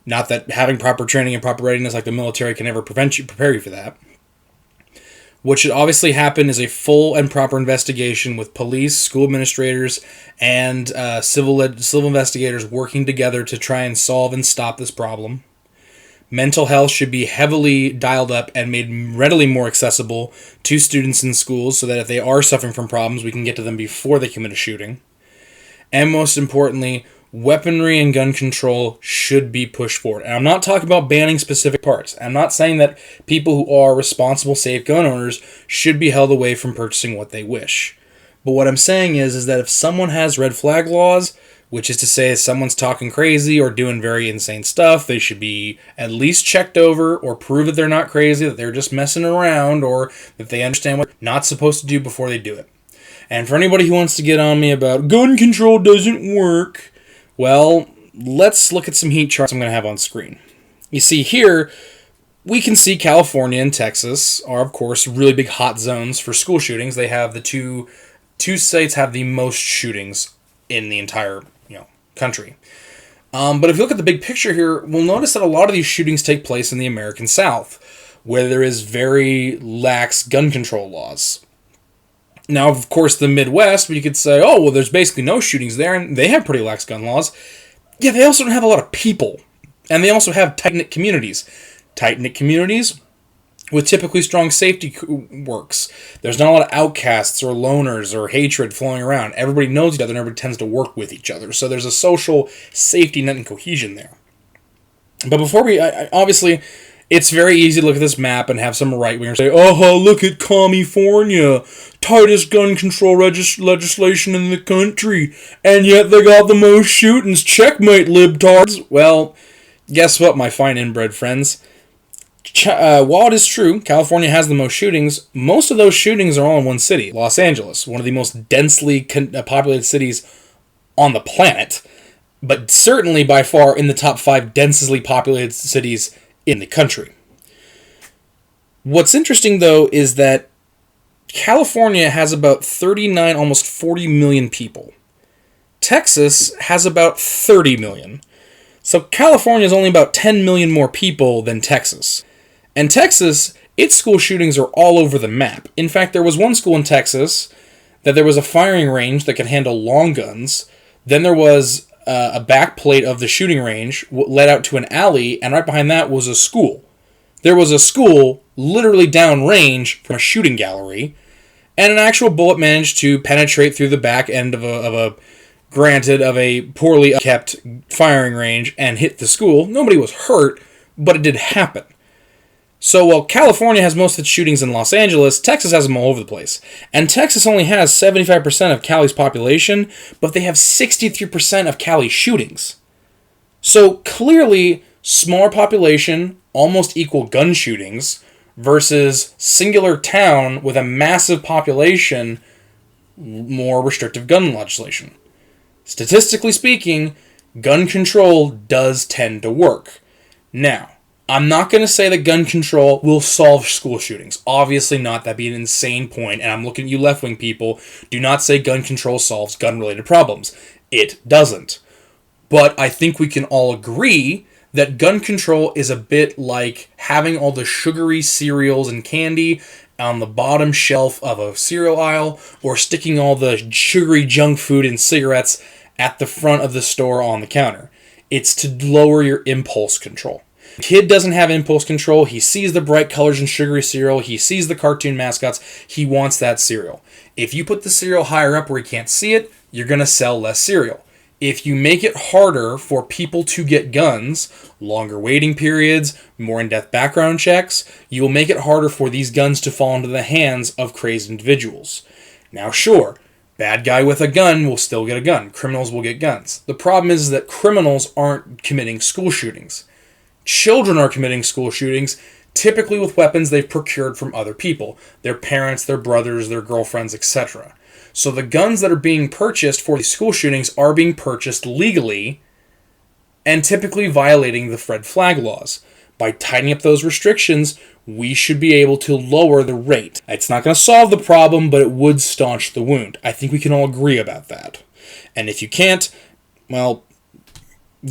Not that having proper training and proper readiness like the military can ever prepare you for that. What should obviously happen is a full and proper investigation with police, school administrators, and civil investigators working together to try and solve and stop this problem. Mental health should be heavily dialed up and made readily more accessible to students in schools so that if they are suffering from problems, we can get to them before they commit a shooting. And most importantly, weaponry and gun control should be pushed forward. And I'm not talking about banning specific parts. I'm not saying that people who are responsible, safe gun owners should be held away from purchasing what they wish. But what I'm saying is that if someone has red flag laws, which is to say if someone's talking crazy or doing very insane stuff, they should be at least checked over or prove that they're not crazy, that they're just messing around, or that they understand what they're not supposed to do before they do it. And for anybody who wants to get on me about gun control doesn't work, well, let's look at some heat charts I'm going to have on screen. You see here, we can see California and Texas are, of course, really big hot zones for school shootings. They have the two states have the most shootings in the entire country. But if you look at the big picture here, we'll notice that a lot of these shootings take place in the American South, where there is very lax gun control laws. Now, of course, the Midwest, you could say, oh, well, there's basically no shootings there, and they have pretty lax gun laws. Yeah, they also don't have a lot of people, and they also have tight-knit communities. Tight-knit communities with typically strong safety works. There's not a lot of outcasts or loners or hatred flowing around. Everybody knows each other and everybody tends to work with each other. So there's a social safety net and cohesion there. But before obviously, it's very easy to look at this map and have some right-winger say, oh, look at California, tightest gun control legislation in the country, and yet they got the most shootings. Checkmate, libtards. Well, guess what, my fine inbred friends? While it is true, California has the most shootings, most of those shootings are all in one city, Los Angeles, one of the most densely populated cities on the planet, but certainly by far in the top 5 densely populated cities in the country. What's interesting, though, is that California has about 39, almost 40 million people. Texas has about 30 million. So California is only about 10 million more people than Texas. And Texas, its school shootings are all over the map. In fact, there was one school in Texas that there was a firing range that could handle long guns. Then there was a back plate of the shooting range led out to an alley, and right behind that was a school. There was a school literally downrange from a shooting gallery, and an actual bullet managed to penetrate through the back end of a poorly kept firing range and hit the school. Nobody was hurt, but it did happen. So while California has most of its shootings in Los Angeles, Texas has them all over the place. And Texas only has 75% of Cali's population, but they have 63% of Cali's shootings. So clearly, smaller population, almost equal gun shootings, versus singular town with a massive population, more restrictive gun legislation. Statistically speaking, gun control does tend to work. Now, I'm not going to say that gun control will solve school shootings. Obviously not. That'd be an insane point, and I'm looking at you left-wing people. Do not say gun control solves gun-related problems. It doesn't. But I think we can all agree that gun control is a bit like having all the sugary cereals and candy on the bottom shelf of a cereal aisle, or sticking all the sugary junk food and cigarettes at the front of the store on the counter. It's to lower your impulse control. The kid doesn't have impulse control. He sees the bright colors in sugary cereal. He sees the cartoon mascots. He wants that cereal. If you put the cereal higher up where he can't see it, you're going to sell less cereal. If you make it harder for people to get guns, longer waiting periods, more in-depth background checks, you will make it harder for these guns to fall into the hands of crazed individuals. Now, sure, bad guy with a gun will still get a gun. Criminals will get guns. The problem is that criminals aren't committing school shootings. Children are committing school shootings, typically with weapons they've procured from other people, their parents, their brothers, their girlfriends, etc. So the guns that are being purchased for these school shootings are being purchased legally and typically violating the red flag laws. By tightening up those restrictions, we should be able to lower the rate. It's not going to solve the problem, but it would staunch the wound. I think we can all agree about that. And if you can't, well,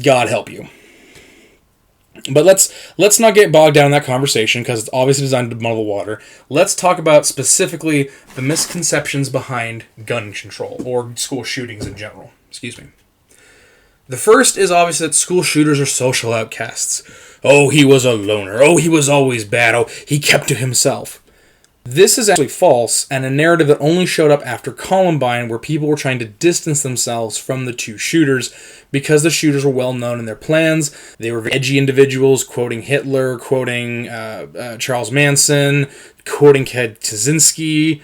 God help you. But let's not get bogged down in that conversation because it's obviously designed to muddle the water. Let's talk about specifically the misconceptions behind gun control or school shootings in general. Excuse me. The first is obviously that school shooters are social outcasts. Oh, he was a loner. Oh, he was always bad. Oh, he kept to himself. This is actually false, and a narrative that only showed up after Columbine, where people were trying to distance themselves from the two shooters because the shooters were well known in their plans. They were edgy individuals, quoting Hitler, quoting Charles Manson, quoting Ted Kaczynski.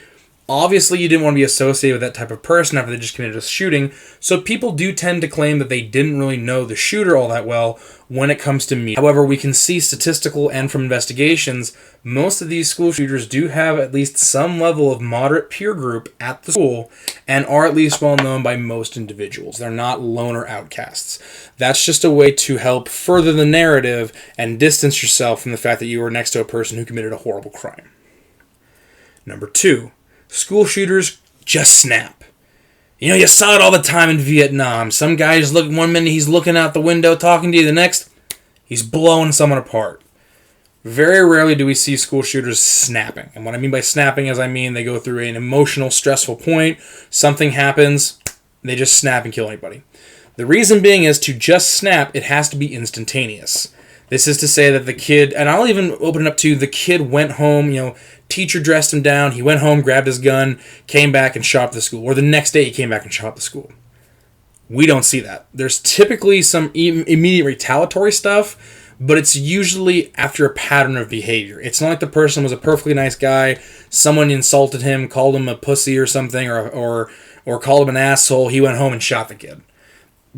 Obviously, you didn't want to be associated with that type of person after they just committed a shooting, so people do tend to claim that they didn't really know the shooter all that well when it comes to media. However, we can see statistical and from investigations, most of these school shooters do have at least some level of moderate peer group at the school and are at least well known by most individuals. They're not loner outcasts. That's just a way to help further the narrative and distance yourself from the fact that you were next to a person who committed a horrible crime. Number 2. School shooters just snap. You know, you saw it all the time in Vietnam. Some guy just look, one minute he's looking out the window talking to you, the next he's blowing someone apart. Very rarely do we see school shooters snapping. And what I mean by snapping is they go through an emotional, stressful point, something happens, they just snap and kill anybody. The reason being is to just snap, it has to be instantaneous. This is to say that the kid, and I'll even open it up to the kid went home, teacher dressed him down, he went home, grabbed his gun, came back and shot up the school. Or the next day he came back and shot up the school. We don't see that. There's typically some immediate retaliatory stuff, but it's usually after a pattern of behavior. It's not like the person was a perfectly nice guy, someone insulted him, called him a pussy or something, or called him an asshole, he went home and shot the kid.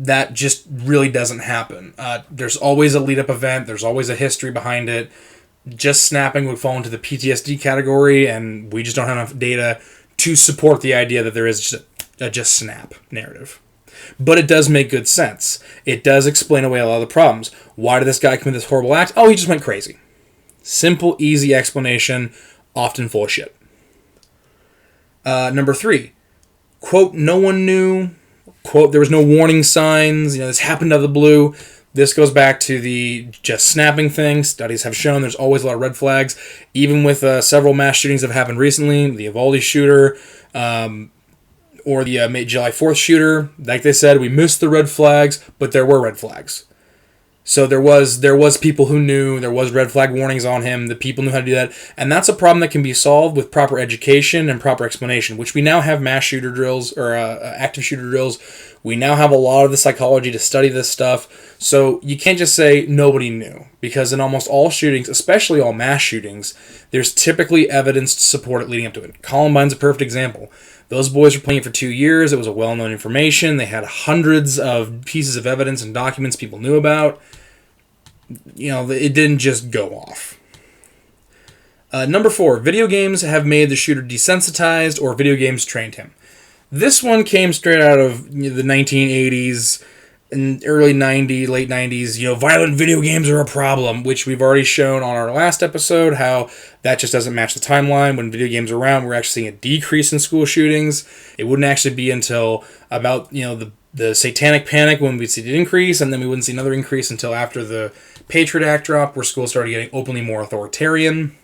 That just really doesn't happen. There's always a lead-up event. There's always a history behind it. Just snapping would fall into the PTSD category, and we just don't have enough data to support the idea that there is a just snap narrative. But it does make good sense. It does explain away a lot of the problems. Why did this guy commit this horrible act? Oh, he just went crazy. Simple, easy explanation, often full of shit. Number 3. Quote, no one knew. Quote, there was no warning signs. This happened out of the blue. This goes back to the just snapping thing. Studies have shown there's always a lot of red flags. Even with several mass shootings that have happened recently, the Uvalde shooter, or the July 4th shooter, like they said, we missed the red flags, but there were red flags. So there was people who knew, there was red flag warnings on him, the people knew how to do that, and that's a problem that can be solved with proper education and proper explanation, which we now have mass shooter drills, or active shooter drills. We now have a lot of the psychology to study this stuff, so you can't just say nobody knew, because in almost all shootings, especially all mass shootings, there's typically evidence to support it leading up to it. Columbine's a perfect example. Those boys were playing for 2 years, it was a well-known information, they had hundreds of pieces of evidence and documents people knew about. It didn't just go off. Number 4, video games have made the shooter desensitized, or video games trained him. This one came straight out of the 1980s and early 90s, late 90s. Violent video games are a problem, which we've already shown on our last episode, how that just doesn't match the timeline. When video games are around, we're actually seeing a decrease in school shootings. It wouldn't actually be until about, the satanic panic when we'd see an increase, and then we wouldn't see another increase until after the Patriot Act dropped, where schools started getting openly more authoritarian.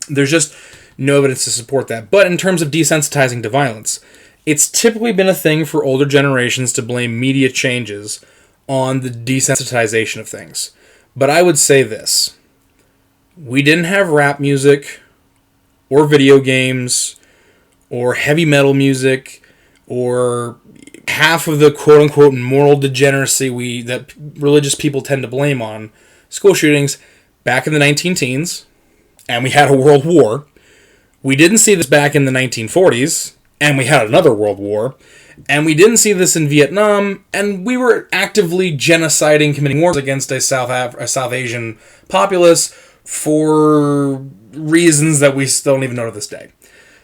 There's just no evidence to support that. But in terms of desensitizing to violence, it's typically been a thing for older generations to blame media changes on the desensitization of things. But I would say this. We didn't have rap music, or video games, or heavy metal music, or half of the quote-unquote moral degeneracy that religious people tend to blame on school shootings back in the 19-teens, and we had a world war. We didn't see this back in the 1940s, and we had another world war, and we didn't see this in Vietnam, and we were actively genociding, committing wars against a South Asian populace for reasons that we still don't even know to this day.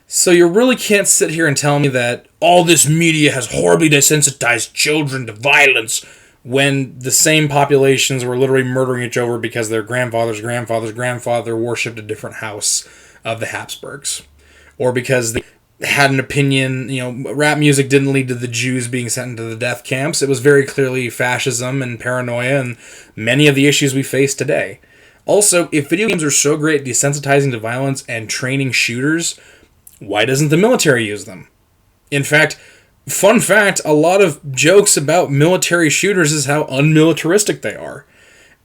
So you really can't sit here and tell me that all this media has horribly desensitized children to violence when the same populations were literally murdering each other because their grandfather's grandfather worshipped a different house of the Habsburgs. Or because they had an opinion, rap music didn't lead to the Jews being sent into the death camps. It was very clearly fascism and paranoia and many of the issues we face today. Also, if video games are so great at desensitizing to violence and training shooters, why doesn't the military use them? In fact, fun fact, a lot of jokes about military shooters is how unmilitaristic they are.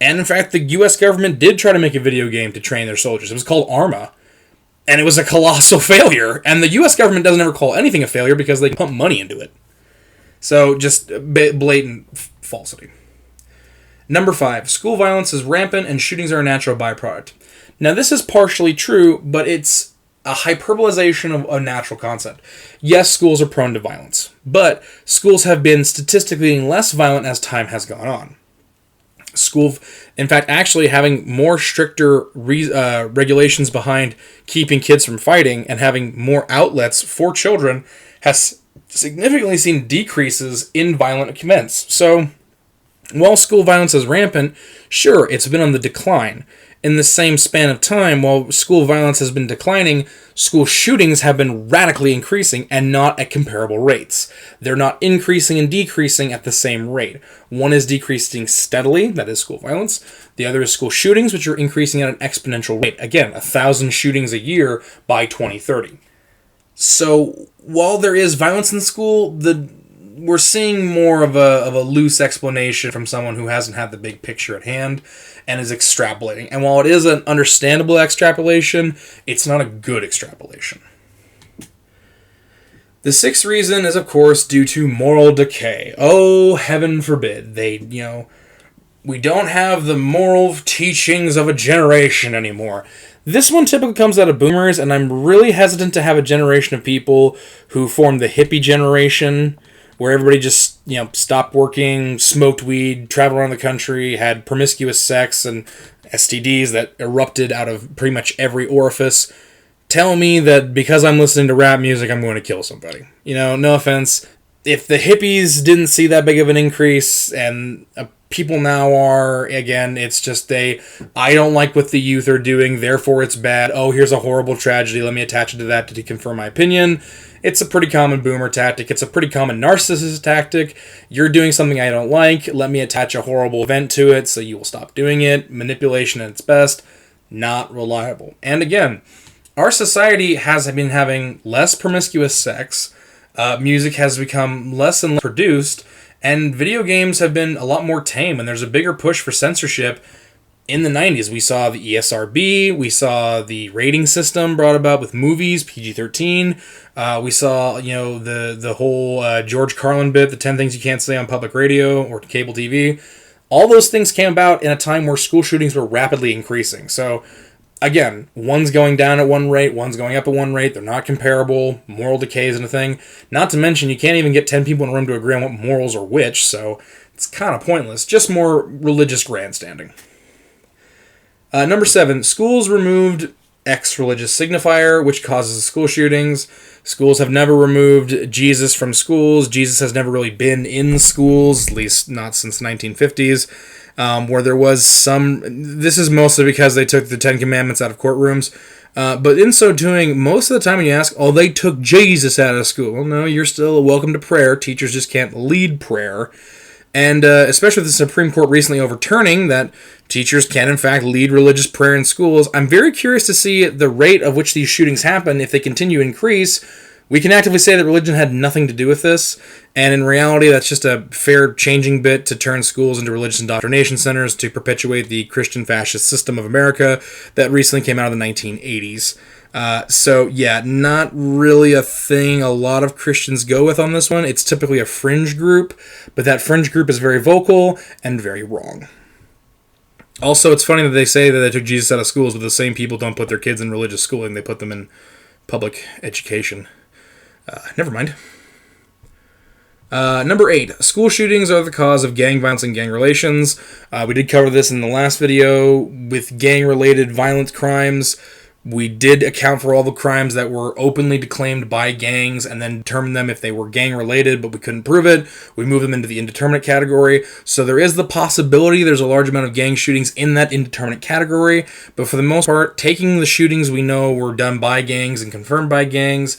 And in fact, the U.S. government did try to make a video game to train their soldiers. It was called Amye. And it was a colossal failure. And the U.S. government doesn't ever call anything a failure because they pump money into it. So just blatant falsity. Number 5, school violence is rampant and shootings are a natural byproduct. Now this is partially true, but it's a hyperbolization of a natural concept. Yes, schools are prone to violence, but schools have been statistically less violent as time has gone on. School, in fact, actually having more stricter regulations behind keeping kids from fighting and having more outlets for children has significantly seen decreases in violent events. So, while school violence is rampant, sure, it's been on the decline. In the same span of time, while school violence has been declining, school shootings have been radically increasing and not at comparable rates. They're not increasing and decreasing at the same rate. One is decreasing steadily, that is school violence. The other is school shootings, which are increasing at an exponential rate. Again, 1,000 shootings a year by 2030. So, while there is violence in school, we're seeing more of a loose explanation from someone who hasn't had the big picture at hand and is extrapolating. And while it is an understandable extrapolation, it's not a good extrapolation. The 6th reason is, of course, due to moral decay. Oh, heaven forbid. We don't have the moral teachings of a generation anymore. This one typically comes out of boomers, and I'm really hesitant to have a generation of people who formed the hippie generation, where everybody just, stopped working, smoked weed, traveled around the country, had promiscuous sex and STDs that erupted out of pretty much every orifice. Tell me that because I'm listening to rap music, I'm going to kill somebody. No offense. If the hippies didn't see that big of an increase, and people now are, again, it's just I don't like what the youth are doing, therefore it's bad. Oh, here's a horrible tragedy, let me attach it to that to confirm my opinion. It's a pretty common boomer tactic. It's a pretty common narcissist tactic. You're doing something I don't like. Let me attach a horrible event to it so you will stop doing it. Manipulation at its best. Not reliable. And again, our society has been having less promiscuous sex. Music has become less and less produced. And video games have been a lot more tame. And there's a bigger push for censorship. In the 90s, we saw the ESRB, we saw the rating system brought about with movies, PG-13. We saw, the whole George Carlin bit, the 10 things you can't say on public radio or cable TV. All those things came about in a time where school shootings were rapidly increasing. So, again, one's going down at one rate, one's going up at one rate. They're not comparable. Moral decay isn't a thing. Not to mention, you can't even get 10 people in a room to agree on what morals are which, so it's kind of pointless. Just more religious grandstanding. Number 7, schools removed X religious signifier, which causes school shootings. Schools have never removed Jesus from schools. Jesus has never really been in schools, at least not since the 1950s, where there was some... This is mostly because they took the Ten Commandments out of courtrooms. But in so doing, most of the time when you ask, oh, they took Jesus out of school. Well, no, you're still welcome to prayer. Teachers just can't lead prayer. And especially with the Supreme Court recently overturning that teachers can, in fact, lead religious prayer in schools, I'm very curious to see the rate of which these shootings happen. If they continue to increase, we can actively say that religion had nothing to do with this, and in reality, that's just a fair changing bit to turn schools into religious indoctrination centers to perpetuate the Christian fascist system of America that recently came out of the 1980s. So, yeah, not really a thing a lot of Christians go with on this one. It's typically a fringe group, but that fringe group is very vocal and very wrong. Also, it's funny that they say that they took Jesus out of schools, but the same people don't put their kids in religious schooling. They put them in public education. Never mind. Number 8, school shootings are the cause of gang violence and gang relations. We did cover this in the last video. With gang-related violent crimes, we did account for all the crimes that were openly declaimed by gangs and then determine them if they were gang-related, but we couldn't prove it. We moved them into the indeterminate category. So there is the possibility there's a large amount of gang shootings in that indeterminate category, but for the most part, taking the shootings we know were done by gangs and confirmed by gangs,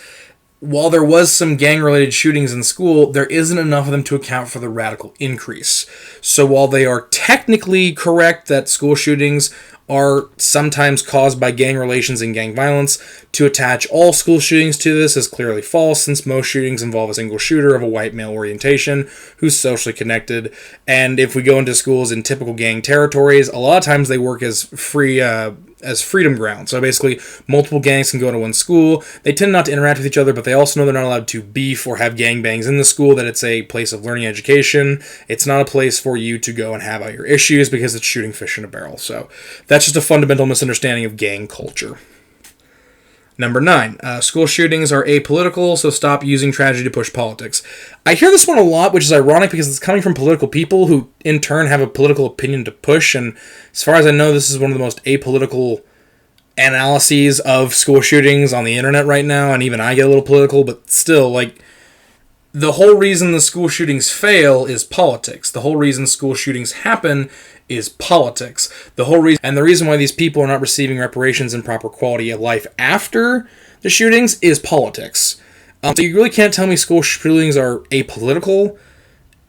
while there was some gang-related shootings in school, there isn't enough of them to account for the radical increase. So while they are technically correct that school shootings are sometimes caused by gang relations and gang violence. To attach all school shootings to this is clearly false, since most shootings involve a single shooter of a white male orientation who's socially connected. And if we go into schools in typical gang territories, a lot of times they work as freedom ground. So basically, multiple gangs can go to one school. They tend not to interact with each other, but they also know they're not allowed to beef or have gangbangs in the school, that it's a place of learning education. It's not a place for you to go and have out your issues, because it's shooting fish in a barrel. So that's just a fundamental misunderstanding of gang culture. Number 9, school shootings are apolitical, so stop using tragedy to push politics. I hear this one a lot, which is ironic because it's coming from political people who, in turn, have a political opinion to push. And as far as I know, this is one of the most apolitical analyses of school shootings on the internet right now. And even I get a little political, but still, like, the whole reason the school shootings fail is politics. The whole reason school shootings happen is politics. The reason why these people are not receiving reparations and proper quality of life after the shootings is politics. So you really can't tell me school shootings are apolitical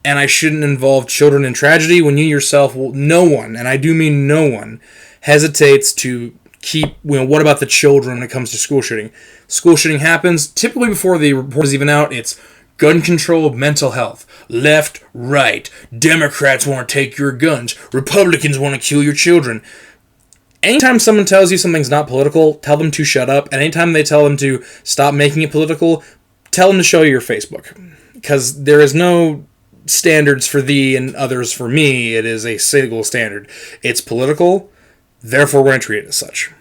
and I shouldn't involve children in tragedy when you yourself, no one, and I do mean no one, hesitates to keep, what about the children when it comes to school shooting? School shooting happens, typically before the report is even out, it's gun control, mental health. Left, right. Democrats want to take your guns. Republicans want to kill your children. Anytime someone tells you something's not political, tell them to shut up. And anytime they tell them to stop making it political, tell them to show you your Facebook. Because there is no standards for thee and others for me. It is a single standard. It's political, therefore we're going to treat it as such.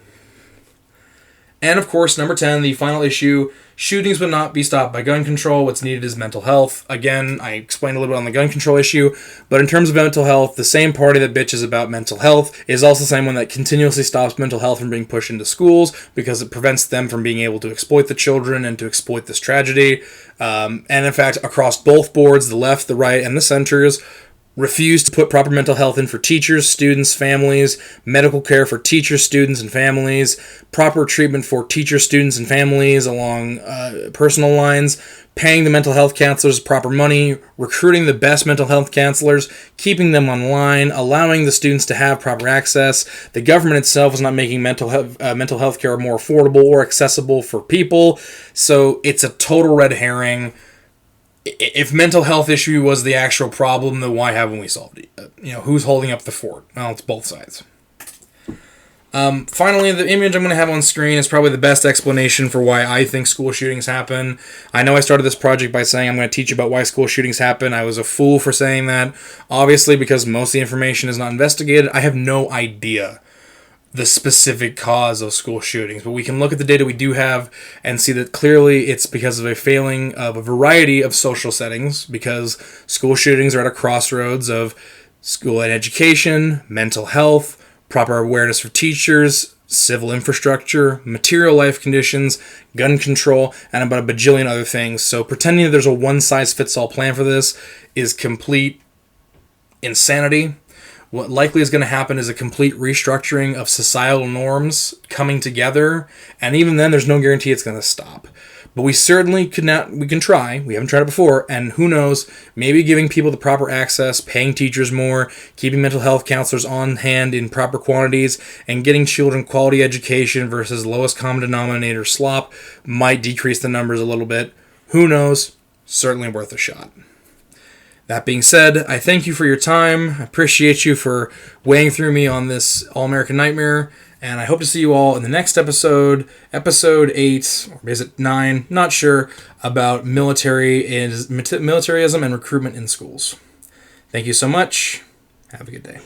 And of course, number 10, the final issue, shootings would not be stopped by gun control. What's needed is mental health. Again, I explained a little bit on the gun control issue, but in terms of mental health, the same party that bitches about mental health is also the same one that continuously stops mental health from being pushed into schools because it prevents them from being able to exploit the children and to exploit this tragedy. And in fact, across both boards, the left, the right, and the centers, refuse to put proper mental health in for teachers, students, families, medical care for teachers, students, and families, proper treatment for teachers, students, and families along personal lines, paying the mental health counselors proper money, recruiting the best mental health counselors, keeping them online, allowing the students to have proper access. The government itself is not making mental health care more affordable or accessible for people, so it's a total red herring. If mental health issue was the actual problem, then why haven't we solved it? Who's holding up the fort? Well, it's both sides. Finally, the image I'm going to have on screen is probably the best explanation for why I think school shootings happen. I know I started this project by saying I'm going to teach you about why school shootings happen. I was a fool for saying that. Obviously, because most of the information is not investigated, I have no idea the specific cause of school shootings, but we can look at the data we do have and see that clearly it's because of a failing of a variety of social settings, because school shootings are at a crossroads of school and education, mental health, proper awareness for teachers, civil infrastructure, material life conditions, gun control, and about a bajillion other things. So pretending that there's a one-size-fits-all plan for this is complete insanity. What likely is going to happen is a complete restructuring of societal norms coming together, and even then, there's no guarantee it's going to stop. But we certainly we can try. We haven't tried it before, and who knows, maybe giving people the proper access, paying teachers more, keeping mental health counselors on hand in proper quantities, and getting children quality education versus lowest common denominator slop might decrease the numbers a little bit. Who knows? Certainly worth a shot. That being said, I thank you for your time. I appreciate you for weighing through me on this All-American Nightmare, and I hope to see you all in the next episode, Episode 8, or is it 9? Not sure, about militarism and recruitment in schools. Thank you so much. Have a good day.